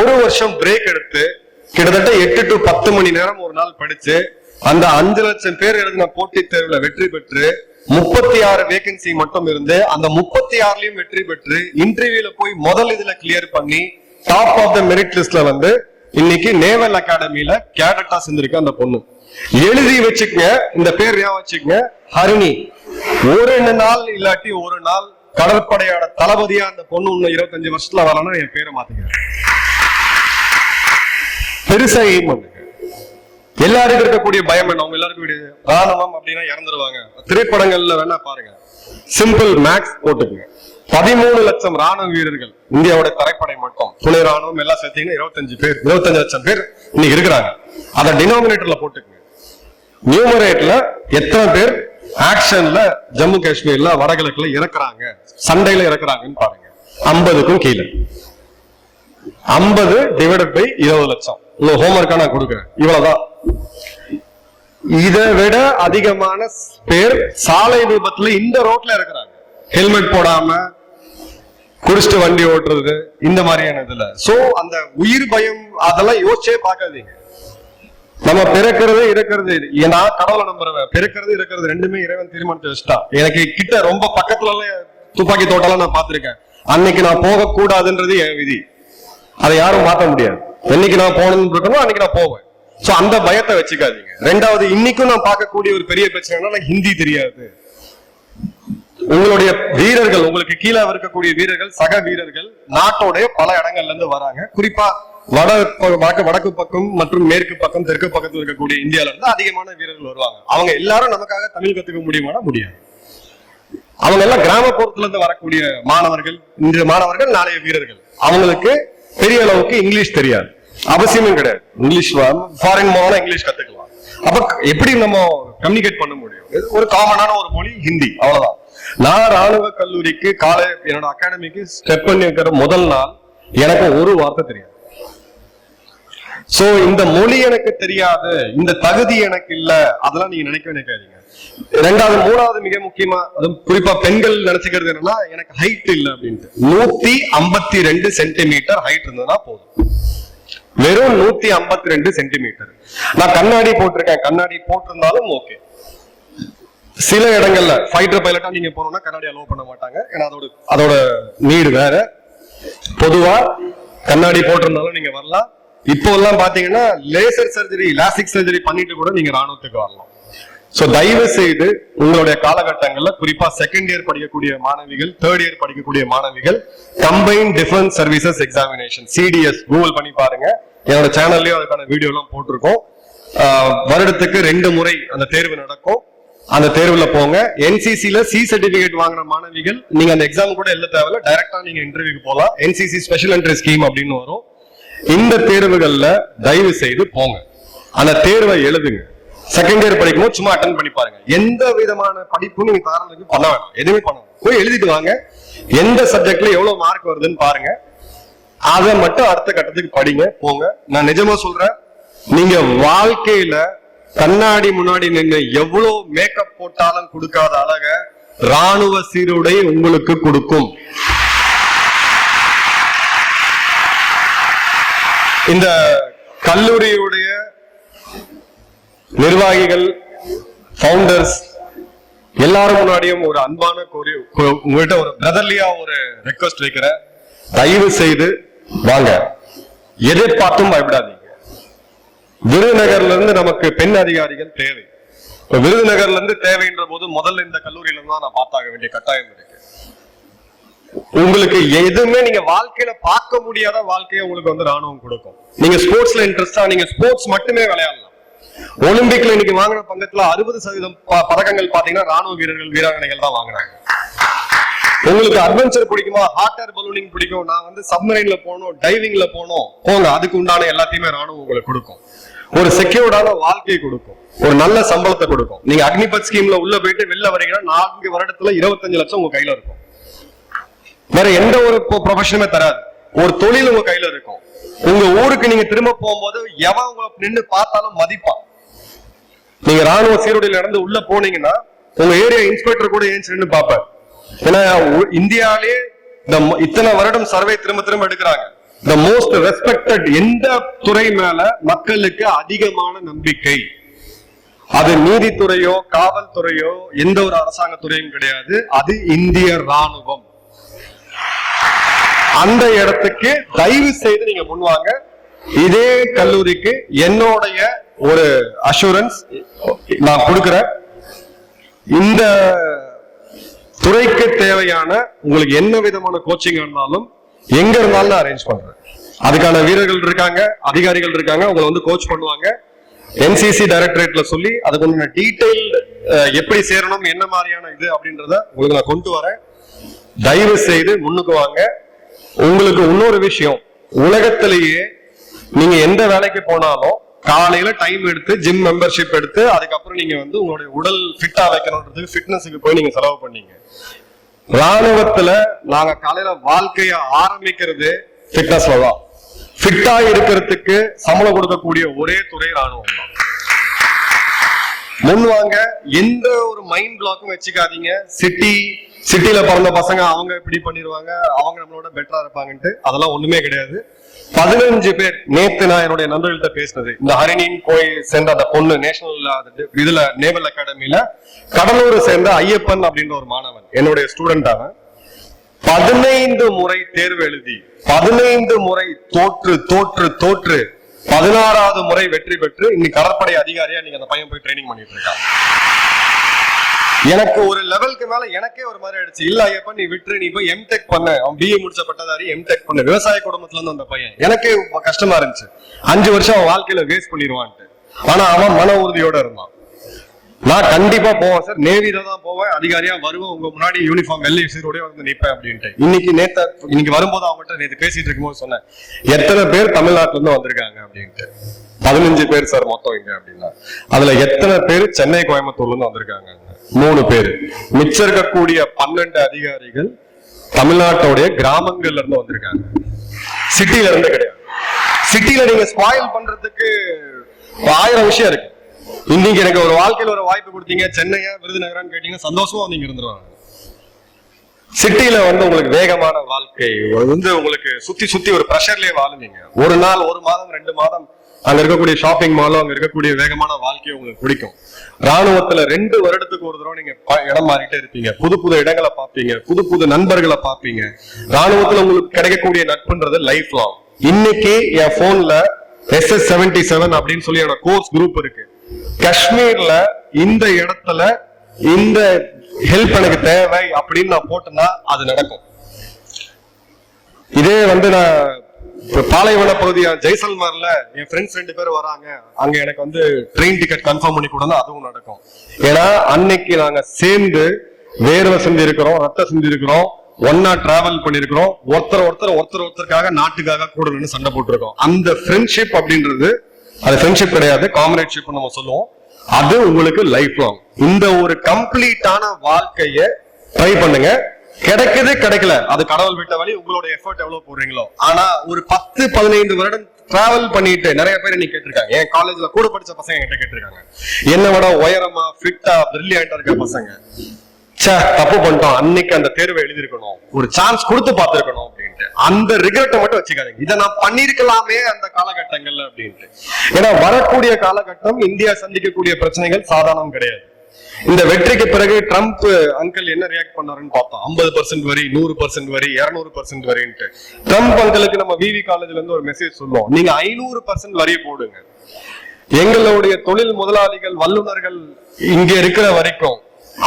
1 வருஷம் பிரேக் எடுத்து கிட்டத்தட்ட 8 to 10 மணி நேரம் ஒரு நாள் படிச்சு அந்த 5 லட்சம் பேர் எழுதின போட்டித் தேர்வுல வெற்றி பெற்று 36 வேகன்சி மட்டும் இருந்து அந்த 36லயும் வெற்றி பெற்று இன்டர்வியூல போய் முதல் இதுல கிளியர் பண்ணி டாப் ஆஃப் த மெரிட் லிஸ்ட்ல வந்து இன்னைக்கு நேவல் அகாடமியில கேடட்டா செஞ்சிருக்கு அந்த பொண்ணு. எழுதி வச்சுக்கங்க, இந்த பேர் ஞாபகம் வச்சுக்கங்க, ஹரிணி. ஒரு நாள் இல்லாட்டி ஒரு நாள் கடற்படையோட தளபதியா அந்த பொண்ணு இன்னும் 25 வருஷத்துல வரலன்னா என் பேரை மாத்திக்கிறேன். பெருசா எய்ம் பண்ணுங்க. எல்லாருக்கும் இருக்கக்கூடிய பயம் என்ன? அவங்க எல்லாருக்கும் ராணுவம் அப்படின்னா இறந்துருவாங்க. திரைப்படங்கள்ல வேணா பாருங்க, சிம்பிள் மேக்ஸ் போட்டுக்குங்க. 13 லட்சம் ராணுவ வீரர்கள் இந்தியாவோட தரைப்படை மட்டும், துணை ராணுவம் எல்லாம் சேர்த்தீங்கன்னா 25 லட்சம் பேர் இன்னைக்கு இருக்கிறாங்க. அதை டினாமினேட்டர்ல போட்டுக்குங்க. நியூமரேட்ல எத்தனை பேர் ஆக்ஷன்ல ஜம்மு காஷ்மீர்ல வடகிழக்குல இறக்குறாங்க, சண்டையில இறக்குறாங்கன்னு பாருங்க. 50க்கும் கீழே. 50 டிவைடட் பை 20 லட்சம். உங்களுக்கு ஹோம்ஒர்க்கா நான் கொடுக்குறேன், இவ்வளவுதான். இதை விட அதிகமான பேர் சாலை விபத்துல இந்த ரோட்ல இருக்கிறாங்க, ஹெல்மெட் போடாம குடிச்சிட்டு வண்டி ஓட்டுறது, இந்த மாதிரியான இதுல. சோ அந்த உயிர் பயம் அதெல்லாம் யோசிச்சே பார்க்காதீங்க. நம்ம பிறக்கிறது இருக்கிறது, நான் கடவுளை நம்புறேன். பிறக்கிறது இருக்கிறது ரெண்டுமே இறைவன் தீர்மானிச்சு வச்சுட்டா. எனக்கு கிட்ட ரொம்ப பக்கத்துல துப்பாக்கி தோட்டெல்லாம் நான் பார்த்திருக்கேன். அன்னைக்கு நான் போக கூடாதுன்றது என் விதி, அதை யாரும் மாற்ற முடியாது. என்னைக்கு நான் போகணும்னு இருக்கணும் அன்னைக்கு நான் போவேன். சோ அந்த பயத்தை வச்சுக்காதீங்க. 2வது, இன்னைக்கும் நான் பார்க்கக்கூடிய ஒரு பெரிய பிரச்சனை எனக்கு ஹிந்தி தெரியாது. உங்களுடைய வீரர்கள், உங்களுக்கு கீழே இருக்கக்கூடிய வீரர்கள், சக வீரர்கள் நாட்டோடைய பல இடங்கள்ல இருந்து வராங்க. குறிப்பா வடக்கு பக்கம் மற்றும் மேற்கு பக்கம், தெற்கு பக்கத்தில் இருக்கக்கூடிய இந்தியால இருந்து அதிகமான வீரர்கள் வருவாங்க. அவங்க எல்லாரும் நமக்காக தமிழ் கத்துக்க முடியுமானா முடியாது. அவங்க எல்லாம் கிராமப்புறத்துல இருந்து வரக்கூடிய மாணவர்கள், இன்றைய மாணவர்கள், நாளைய வீரர்கள். அவங்களுக்கு பெரிய அளவுக்கு இங்கிலீஷ் தெரியாது, அவசியமும் கிடையாது. இங்கிலீஷ் ஃபாரின் போனா இங்கிலீஷ் கத்துக்கலாம். அப்ப எப்படி நம்ம கம்யூனிகேட் பண்ண முடியும்? ஒரு காமனான ஒரு மொழி ஹிந்தி, அவ்வளவுதான். நான் ராணுவ கல்லூரிக்கு என்னோட அகாடமிக்கு ஸ்டெப் பண்ணி இருக்கிற முதல் நாள் எனக்கு ஒரு வார்த்தை தெரியாது. சோ இந்த மொழி எனக்கு தெரியாது, இந்த தகுதி எனக்கு இல்ல, அதெல்லாம் நீங்க நினைக்காதீங்க. ரெண்டாவது மூணாவது மிக முக்கியமா, அது குறிப்பா பெண்கள் நினைச்சுக்கிறது என்னன்னா, எனக்கு ஹைட் இல்ல அப்படின்ட்டு. 152 சென்டிமீட்டர் ஹைட் இருந்ததுன்னா போதும். வெறும் 152 சென்டிமீட்டர். நான் கண்ணாடி போட்டிருக்கேன், கண்ணாடி போட்டிருந்தாலும் ஓகே. சில இடங்கள்ல ஃபைட்டர் பைலட்டா நீங்க போனோம்னா கண்ணாடி அலோவ் பண்ண மாட்டாங்க, ஏன்னா அதோட நீடு வேற. பொதுவா கண்ணாடி போட்டிருந்தாலும் நீங்க வரலாம். இப்போ எல்லாம் பாத்தீங்கன்னா லேசர் சர்ஜரி, லாசிக் சர்ஜரி பண்ணிட்டு கூட நீங்க ராணுவத்துக்கு வரலாம். சோ தயவு செய்து உங்களுடைய காலகட்டங்கள்ல, குறிப்பா செகண்ட் இயர் படிக்கக்கூடிய மாணவிகள், தேர்ட் இயர் படிக்கக்கூடிய மாணவிகள், combined defence services examination CDS Google பண்ணி பாருங்க. என்னோட சேனல்லயும் அதுக்கான வீடியோ எல்லாம் போட்டிருக்கோம். வருடத்துக்கு 2 முறை அந்த தேர்வு நடக்கும். அந்த தேர்வுல போங்க. NCCல C சர்டிபிகேட் வாங்கின மாணவிகள் நீங்க அந்த எக்ஸாம் கூட எழுத தேவையில்ல, டைரக்டா நீங்க இன்டர்வியூக்கு போகலாம். NCC ஸ்பெஷல் என்ட்ரி ஸ்கீம் அப்படின்னு வரும். இந்த தேர்வுகள்ல தயவு செய்து போங்க, அந்த தேர்வை எழுதுங்க. செகண்ட் இயர் படிக்கும்போது சும்மா அட்டன் பண்ணி பாருங்க. எந்த விதமான படிப்பும் நீங்க தாராளத்துக்கு பண்ண வேணாம், எதுவுமே பண்ண வேணாம். போய் எழுதிட்டு வாங்க. எந்த சப்ஜெக்ட்ல எவ்வளவு மார்க் வருதுன்னு பாருங்க, அதை மட்டும் அடுத்த கட்டத்துக்கு படிங்க, போங்க. நான் நிஜமா சொல்றேன், நீங்க வாழ்க்கையில கண்ணாடி முன்னாடி நின்று எவ்வளவு மேக்கப் போட்டாலும் கொடுக்காத அழக ராணுவ சீருடை உங்களுக்கு கொடுக்கும். இந்த கல்லூரியுடைய நிர்வாகிகள், ஃபவுண்டர்ஸ் எல்லாரும் முன்னாடியும் ஒரு அன்பான கோரி, உங்கள்கிட்ட ஒரு பிரதர்லியா ஒரு ரெக்வஸ்ட் வைக்கிறேன். தயவு செய்து வாங்க, எதை பார்த்தும் பயப்படாதீங்க. விருதுநகர்ல இருந்து நமக்கு பெண் அதிகாரிகள் தேவை. விருதுநகர்ல இருந்து தேவைன்ற போது முதல்ல இந்த கல்லூரியில தான் நான் பார்த்தாக வேண்டிய கட்டாயம் இருக்கு. உங்களுக்கு எதுவுமே நீங்க வாழ்க்கையில பார்க்க முடியாத வாழ்க்கையை உங்களுக்கு வந்து ராணுவம் கொடுக்கும். நீங்க ஸ்போர்ட்ஸ்ல இன்ட்ரெஸ்டா, நீங்க ஸ்போர்ட்ஸ் மட்டுமே விளையாடலாம். ஒலிம்பிக்ல இன்னைக்கு வாங்கின பங்கத்துல 60% பதக்கங்கள் பாத்தீங்கன்னா ராணுவ வீரர்கள், வீராங்கனைகள் தான் வாங்குறாங்க. உங்களுக்கு அட்வென்ச்சர் பிடிக்குமா, ஹாட் ஏர் பலூனிங் பிடிக்கும், நான் வந்து சப்மரைன்ல போனோம், டைவிங்ல போனோம், போங்க. அதுக்கு உண்டான எல்லாத்தையுமே ராணுவம் உங்களுக்கு கொடுக்கும். ஒரு செக்யூர்டான வாழ்க்கையை கொடுக்கும், ஒரு நல்ல சம்பளத்தை கொடுக்கும். நீங்க அக்னிபத் ஸ்கீம்ல உள்ள போயிட்டு வெளில வரீங்கன்னா 4 வருடத்துல 25 லட்சம் உங்க கையில இருக்கும். வேற எந்த ஒரு ப்ரொஃபஷனுமே தராது. ஒரு தொழில் உங்க கையில இருக்கும். உங்க ஊருக்கு நீங்க திரும்ப போகும்போது எவன் உங்களை நின்று பார்த்தாலும் மதிப்பான். நீங்க ராணுவ சீருடையில் நடந்து உள்ள போனீங்கன்னா உங்க ஏரியா இன்ஸ்பெக்டர் கூட ஏன் நின்று பார்ப்பார். ஏன்னா இந்தியாவிலே இத்தனை வருடம் சர்வே திரும்ப எடுக்கிறாங்க. த மோஸ்ட் ரெஸ்பெக்டட், எந்த துறை மேல மக்களுக்கு அதிகமான நம்பிக்கை, அது நீதித்துறையோ காவல்துறையோ எந்த ஒரு அரசாங்க துறையும் கிடையாது, அது இந்திய ராணுவம். அந்த இடத்துக்கு தயவு செய்து நீங்க முன்வாங்க. இதே கல்லூரிக்கு என்னுடைய ஒரு அஷூரன்ஸ் நான் கொடுக்கிறேன். இந்த துறைக்கு தேவையான உங்களுக்கு என்ன விதமான கோச்சிங் இருந்தாலும் எங்க இருந்தாலும் நான் அரேஞ்ச் பண்றேன். அதுக்கான வீரர்கள் இருக்காங்க, அதிகாரிகள் இருக்காங்க, உங்களை வந்து கோச் பண்ணுவாங்க. NCC டைரக்டரேட்ல சொல்லி அதுக்கு டீடைல் எப்படி சேரணும், என்ன மாதிரியான இது அப்படின்றத உங்களுக்கு நான் கொண்டு வரேன். தயவு செய்து முன்னுக்கு வாங்க. உங்களுக்கு இன்னொரு விஷயம், உலகத்திலேயே நீங்க எந்த வேலைக்கு போனாலும் காலையில டைம் எடுத்து ஜிம் மெம்பர்ஷிப் எடுத்து அதுக்கப்புறம் நீங்க வந்து உங்களுடைய உடல் ஃபிட்டா வைக்கணும்ன்றதுக்கு ஃபிட்னஸுக்கு போய் நீங்க செலவு பண்ணீங்க. ராணுவத்துல நாங்க காலையில வாழ்க்கைய ஆரம்பிக்கிறது ஃபிட்னஸ்ல தான். ஃபிட்டா இருக்கிறதுக்கு சம்பளம் கொடுக்கக்கூடிய ஒரே துறை ராணுவம் தான். முன்வாங்க. எந்த ஒரு மைண்ட் பிளாக்கும் வச்சுக்காதீங்க. சிட்டில பிறந்த பசங்க அவங்க இப்படி பண்ணிடுவாங்க, அவங்க நம்மளோட பெட்டரா இருப்பாங்கன்ட்டு அதெல்லாம் ஒண்ணுமே கிடையாது. 15 பேர் நேத்து நான் என்னுடைய நண்பர்கள்ட்ட பேசினது, இந்த ஹரிணின் போய் சேர்ந்த அந்த பொண்ணு நேஷனல் இதுல நேவல் அகாடமியில கடலூர் சேர்ந்த ஐயப்பன் அப்படின்ற ஒரு மாணவன், என்னுடைய ஸ்டூடெண்ட். அவன் 15 முறை தேர்வு எழுதி 15 முறை தோற்று 16வது முறை வெற்றி பெற்று இன்னைக்கு கடற்படை அதிகாரியா நீங்க அந்த பையன் போய் ட்ரைனிங் பண்ணிட்டு இருக்கான். எனக்கு ஒரு லெவலுக்கு மேல எனக்கே ஒரு மாதிரி ஆயிடுச்சு. இல்ல ஐயப்பா நீ விட்டுரு, நீ போய் எம்டெக் பண்ண, அவன் BA முடிச்ச பட்டதாரி, எம்டெக் பண்ண. விவசாய குடும்பத்துல இருந்து அந்த பையன், எனக்கே கஷ்டமா இருந்துச்சு. 5 வருஷம் அவன் வாழ்க்கையில வேஸ்ட் பண்ணிடுவான்ட்டு. ஆனா அவன் மன உறுதியோட இருந்தான். நான் கண்டிப்பா போவேன் சார், நேவில தான் போவேன், அதிகாரியா வருவேன், உங்க முன்னாடி யூனிஃபார்ம் வெள்ளை சீரோட வந்து நிப்பேன் அப்படின்ட்டு. இன்னைக்கு வரும்போது அவங்ககிட்ட நேற்று பேசிட்டு இருக்கும்போது சொன்னேன், எத்தனை பேர் தமிழ்நாட்டுல இருந்து வந்திருக்காங்க அப்படின்ட்டு. 15 பேர் சார் மொத்தம் இங்க அப்படின்னா. அதுல எத்தனை பேர் சென்னை கோயம்புத்தூர்ல இருந்து வந்திருக்காங்க? 3 பேர். மிச்சம் இருக்கக்கூடிய 12 அதிகாரிகள் தமிழ்நாட்டுடைய கிராமங்கள்ல இருந்து வந்திருக்காங்க, சிட்டில இருந்து கிடையாது. சிட்டில நீங்க ஸ்பாயில் பண்றதுக்கு 1000 விஷயம் இருக்கு. இன்னைக்கு எனக்கு ஒரு வாழ்க்கையில ஒரு வாய்ப்பு கொடுத்தீங்க, சென்னையா விருதுநகரான்னு கேட்டீங்கன்னா சந்தோஷமா நீங்க இருந்துருவாங்க. சிட்டில வந்து உங்களுக்கு வேகமான வாழ்க்கை வந்து உங்களுக்கு சுத்தி ஒரு ப்ரெஷர்லயே வாழுவீங்க. ஒரு நாள், ஒரு மாதம், 2 மாதம் அங்க இருக்கக்கூடிய ஷாப்பிங் மாலும் அங்க இருக்கக்கூடிய வேகமான வாழ்க்கையை உங்களுக்கு பிடிக்கும். ராணுவத்துல 2 வருடத்துக்கு ஒரு தடவை நீங்க இடம் மாறிட்டே இருப்பீங்க. புது இடங்களை பார்ப்பீங்க, புது நண்பர்களை பார்ப்பீங்க. ராணுவத்துல உங்களுக்கு கிடைக்கக்கூடிய நட்புன்றது லைஃப் லாங். இன்னைக்கு என் போன்ல SS77 அப்படின்னு சொல்லி என்னோட கோர்ஸ் குரூப் இருக்கு. காஷ்மீர்ல இந்த இடத்துல இந்த ஹெல்ப் எனக்கு தேவை அப்படின்னு நான் போட்டேன்னா அது நடக்கும். இதே வந்து நான் பாலைவன பகுதியா ஜெய்சல்மர்ல என் ஃப்ரெண்ட்ஸ் 2 பேர் வராங்க, அங்க எனக்கு வந்து ட்ரெயின் டிக்கெட் கன்ஃபார்ம் பண்ணி கொடுத்தா அதுவும் நடக்கும். ஏன்னா அன்னைக்கு நாங்க சேர்ந்து வேர்வை செஞ்சிருக்கிறோம், ரத்தம் செஞ்சிருக்கிறோம், ஒன்னா டிராவல் பண்ணிருக்கிறோம், ஒருத்தருக்காக நாட்டுக்காக கூட நின்று சண்டை போட்டிருக்கோம். அந்த ஃப்ரெண்ட்ஷிப் அப்படின்றது அது ஃப்ரெண்ட்ஷிப் கிடையாது, காம்ரேட்ஷிப் நம்ம சொல்லுவோம். அது உங்களுக்கு லைஃப் லாங். இந்த ஒரு கம்ப்ளீட்டான வாழ்க்கைய ட்ரை பண்ணுங்க. கிடைக்குது கிடைக்கல அது கடவுள் விட்ட வழி, உங்களோட எஃபர்ட் எவ்வளவு போடுறீங்களோ. ஆனா ஒரு 10-15 வருடம் டிராவல் பண்ணிட்டு நிறைய பேர் நீ கேட்டிருக்காங்க. என் காலேஜ்ல கூட படிச்ச பசங்க என்கிட்ட கேட்டிருக்காங்க, என்ன விட உயரமா ஃபிட்டா பிரில்லியண்டா இருக்க பசங்க, தப்பு பண்ணிட்டோம், அன்னைக்கு அந்த தேர்வை எழுதிருக்கணும், ஒரு சான்ஸ் கொடுத்து பார்த்திருக்கணும் அப்படின்ட்டு. அந்த ரிக்ரெட்டை மட்டும் வச்சுக்காதீங்க, இதை நான் பண்ணிருக்கலாமே அந்த காலகட்டங்கள்ல அப்படின்ட்டு. ஏன்னா வரக்கூடிய காலகட்டம் இந்தியா சந்திக்கக்கூடிய பிரச்சனைகள் சாதாரணம் கிடையாது. இந்த வெற்றிக்கு பிறகு ட்ரம்ப் அங்கிள் என்ன ரியாக்ட் பண்ணாருன்னு பார்த்தோம். 50% வரி, 100% வரி, 200% வரின்ட்டு. ட்ரம்ப் அங்கிளுக்கு நம்ம விவி காலேஜ்ல இருந்து ஒரு மெசேஜ் சொல்லுவோம், நீங்க 500% வரியை போடுங்க. எங்களுடைய தொழில் முதலாளிகள் வல்லுநர்கள் இங்க இருக்கிற வரைக்கும்,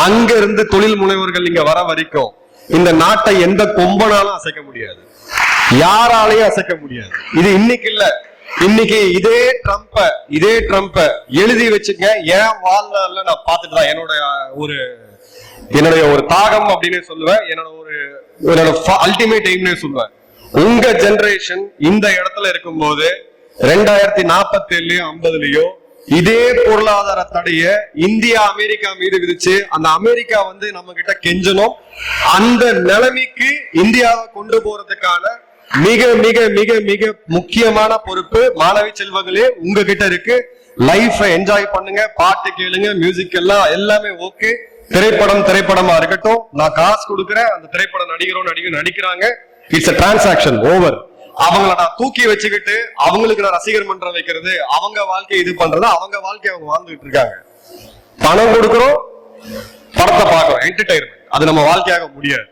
அங்க இருந்து தொழில் முனைவர்கள் இங்க வர வரைக்கும் இந்த நாட்டை எந்த கொம்பனாலும் அசைக்க முடியாது, யாராலையும் அசைக்க முடியாது. இது இன்னைக்கு இல்ல, இன்னைக்கு இதே ட்ரம்ப எழுதி வச்சுங்க. ஏன் வாழ்நாள்ல நான் பார்த்துட்டு தான் என்னுடைய ஒரு தாகம் அப்படின்னு சொல்லுவேன், என்னோட அல்டிமேட் எய்ம்னே சொல்லுவேன். உங்க ஜெனரேஷன் இந்த இடத்துல இருக்கும்போது 2047லயோ 50லயோ இதே பொருளாதார தடைய இந்தியா அமெரிக்கா மீது விதிச்சு அந்த அமெரிக்கா வந்து நம்ம கிட்ட கெஞ்சணும். அந்த நிலைமைக்கு இந்தியாவை கொண்டு போறதுக்கான மிக மிக மிக மிக முக்கியமான பொறுப்பு மாணவி செல்வங்களே உங்ககிட்ட இருக்கு. லைஃபை என்ஜாய் பண்ணுங்க, பாட்டு கேளுங்க, மியூசிக் எல்லாமே ஓகே. திரைப்படமா இருக்கட்டும், நான் காசு கொடுக்குறேன், அந்த திரைப்பட நடிகர் நடிக்கிறாங்க, இட்ஸ் a transaction ஓவர். அவங்கள நான் தூக்கி வச்சுக்கிட்டு அவங்களுக்கு நான் ரசிகர் மன்றம் வைக்கிறது, அவங்க வாழ்க்கை இது பண்றது, அவங்க வாழ்க்கையை அவங்க வாழ்ந்துட்டு இருக்காங்க. பணம் கொடுக்கிறோம், படத்தை பார்க்கிறோம், என்டர்டைன்மெண்ட், அது நம்ம வாழ்க்கையாக முடியாது.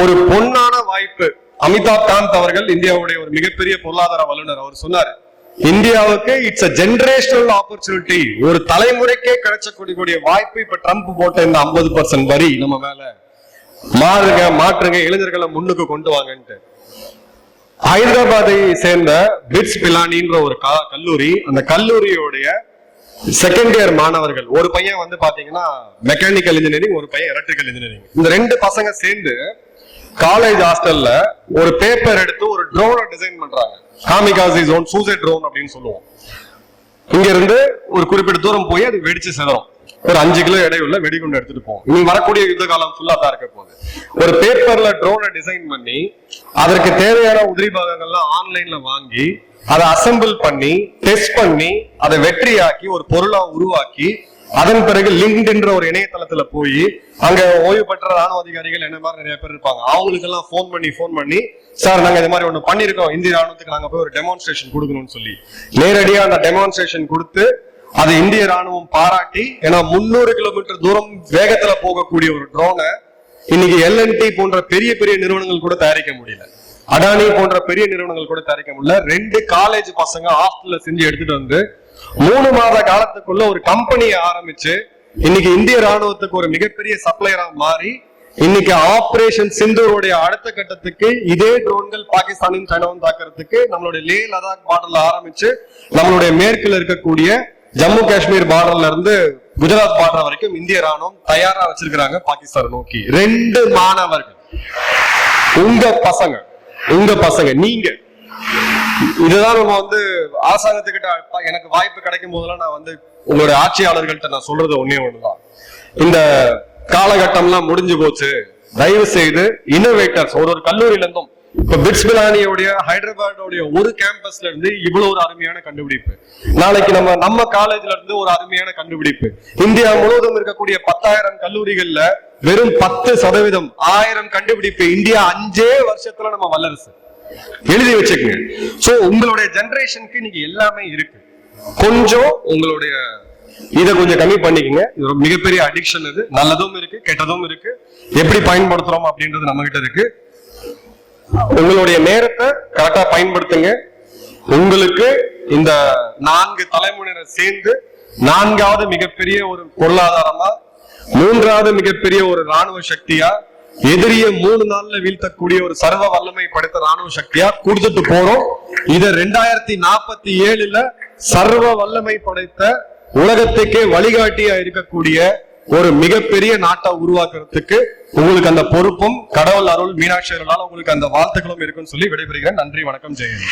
ஒரு பொன்னான வாய்ப்பு. அமிதாப் காந்த் அவர்கள் இந்தியாவுடைய ஒரு மிகப்பெரிய பொருளாதார வல்லுநர், அவர் சொன்னாரு, இந்தியாவுக்கு இட்ஸ் a generational opportunity, ஒரு தலைமுறைக்கே கிடைச்சக்கூடிய வாய்ப்பு இப்ப ட்ரம்ப் போட்ட இந்த 50% வரி நம்ம மேல மாற்றுங்க, இளைஞர்களை முன்னுக்கு கொண்டு வாங்கன்ட்டு. ஹைதராபாத்தை சேர்ந்த பிட்ஸ் பிலானின்ற ஒரு கல்லூரி, அந்த கல்லூரியோடைய செகண்ட் இயர் மாணவர்கள், ஒரு பையன் வந்து பாத்தீங்கன்னா மெக்கானிக்கல் இன்ஜினியரிங், ஒரு பையன் எலக்ட்ரிக்கல் இன்ஜினியரிங், இந்த 2 பசங்க சேர்ந்து காலேஜ் ஹாஸ்டல்ல ஒரு பேப்பர் எடுத்து ஒரு ட்ரோனை டிசைன் பண்றாங்க. காமிகாசி ஜோன், சூசைட் ட்ரோன் அப்படின்னு சொல்லுவோம். இங்க இருந்து ஒரு குறிப்பிட்ட தூரம் போய் அது வெடிச்சு செதறும். ஒரு 5 கிலோ எடையுள்ள வெடிகுண்டு எடுத்துட்டு போகும். இனி வரக்கூடிய யுத்த காலம் ஃபுல்லா தான் இருக்க போகுது. ஒரு பேப்பர்ல ட்ரோனை டிசைன் பண்ணி அதற்கு தேவையான உதிரி பாகங்கள்லாம் ஆன்லைன்ல வாங்கி அதை அசம்பிள் பண்ணி டெஸ்ட் பண்ணி அதை வெற்றியாக்கி ஒரு பொருளா உருவாக்கி அதன் பிறகு லிங்க்ட்ன்ற ஒரு இணையதளத்துல போய் அங்க ஓய்வு பெற்ற ராணுவ அதிகாரிகள் என்ன மாதிரி நிறைய பேர் இருப்பாங்க, அவங்களுக்கு எல்லாம் போன் பண்ணி சார் நாங்க இது மாதிரி ஒண்ணு பண்ணிருக்கோம், இந்திய ராணுவத்துக்கு நாங்க போய் ஒரு டெமான்ஸ்ட்ரேஷன் கொடுக்கணும்னு சொல்லி நேரடியா அந்த டெமான்ஸ்ட்ரேஷன் கொடுத்து அது இந்திய ராணுவம் பாராட்டி, ஏன்னா 300 கிலோமீட்டர் தூரம் வேகத்துல போகக்கூடிய ஒரு ட்ரோனை இன்னைக்கு LNT போன்ற பெரிய பெரிய நிறுவனங்கள் கூட தயாரிக்க முடியல, அடானி போன்ற பெரிய நிறுவனங்கள் கூட தயாரிக்க முடியல. 2 காலேஜ் பசங்க ஹாஸ்டல்ல செஞ்சு எடுத்துட்டு வந்து 3 மாத காலத்துக்குள்ள ஒரு கம்பெனியை ஆரம்பிச்சு இன்னைக்கு இந்திய ராணுவத்துக்கு ஒரு மிகப்பெரிய சப்ளையரா மாறி இன்னைக்கு ஆபரேஷன் சிந்தூருடைய அடுத்த கட்டத்துக்கு இதே ட்ரோன்கள் பாகிஸ்தானின் சைனாவும் தாக்குறதுக்கு நம்மளுடைய லே லடாக் பார்டர்ல ஆரம்பிச்சு நம்மளுடைய மேற்குல இருக்கக்கூடிய ஜம்மு காஷ்மீர் பார்டர்ல இருந்து குஜராத் பார்டர் வரைக்கும் இந்திய ராணுவம் தயாரா வச்சிருக்கிறாங்க பாகிஸ்தான் நோக்கி. 2 மாணவர்கள், உங்க பசங்க நீங்க. இதுதான் நம்ம வந்து அரசாங்கத்துக்கிட்ட எனக்கு வாய்ப்பு கிடைக்கும் போதெல்லாம் நான் வந்து உங்களுடைய ஆட்சியாளர்கள்ட்ட நான் சொல்றது ஒண்ணுதான், இந்த காலகட்டம்லாம் முடிஞ்சு போச்சு, தயவு செய்து இன்னோவேட்டர்ஸ் ஒரு கல்லூரியில இருந்தும் இப்ப பிட்ஸ் பிலானியோடைய ஹைதராபாடோடைய ஒரு கேம்பஸ்ல இருந்து இவ்வளவு ஒரு அருமையான கண்டுபிடிப்பு, நாளைக்கு நம்ம காலேஜ்ல இருந்து ஒரு அருமையான கண்டுபிடிப்பு, இந்தியா முழுவதும் இருக்கக்கூடிய 10,000 கல்லூரிகள்ல வெறும் 10%, 1000 கண்டுபிடிப்பு, இந்தியா 5 வருஷத்துல நம்ம வல்லரசு. எழுதி வச்சுக்கங்க. சோ உங்களுடைய ஜெனரேஷனுக்கு நீங்க எல்லாமே இருக்கு. கொஞ்சம் உங்களுடைய இதை கொஞ்சம் கம்மி பண்ணிக்கங்க. இது ஒரு மிகப்பெரிய அடிக்ஷன். இது நல்லதும் இருக்கு, கெட்டதும் இருக்கு. எப்படி பயன்படுத்துறோம் அப்படின்றது நம்ம கிட்ட இருக்கு. உங்களுடைய நேரத்தை கரெக்டா பயன்படுத்துங்க. உங்களுக்கு இந்த 4 தலைமுறையினர் சேர்ந்து 4வது மிகப்பெரிய ஒரு பொருளாதாரமா, 3வது மிகப்பெரிய ஒரு ராணுவ சக்தியா, எதிரிய 3 நாள்ல வீழ்த்தக்கூடிய ஒரு சர்வ வல்லமை படைத்த ராணுவ சக்தியா கொடுத்துட்டு போறோம். இத 2047ல சர்வ வல்லமை படைத்த உலகத்துக்கே வழிகாட்டியா இருக்கக்கூடிய ஒரு மிகப்பெரிய நாட்டை உருவாக்குறதுக்கு உங்களுக்கு அந்த பொறுப்பும் கடவுள் அருள் மீனாட்சி அருளால் உங்களுக்கு அந்த வாழ்த்துக்களும் இருக்குன்னு சொல்லி விடைபெறுகிறேன். நன்றி, வணக்கம், ஜெயந்த்.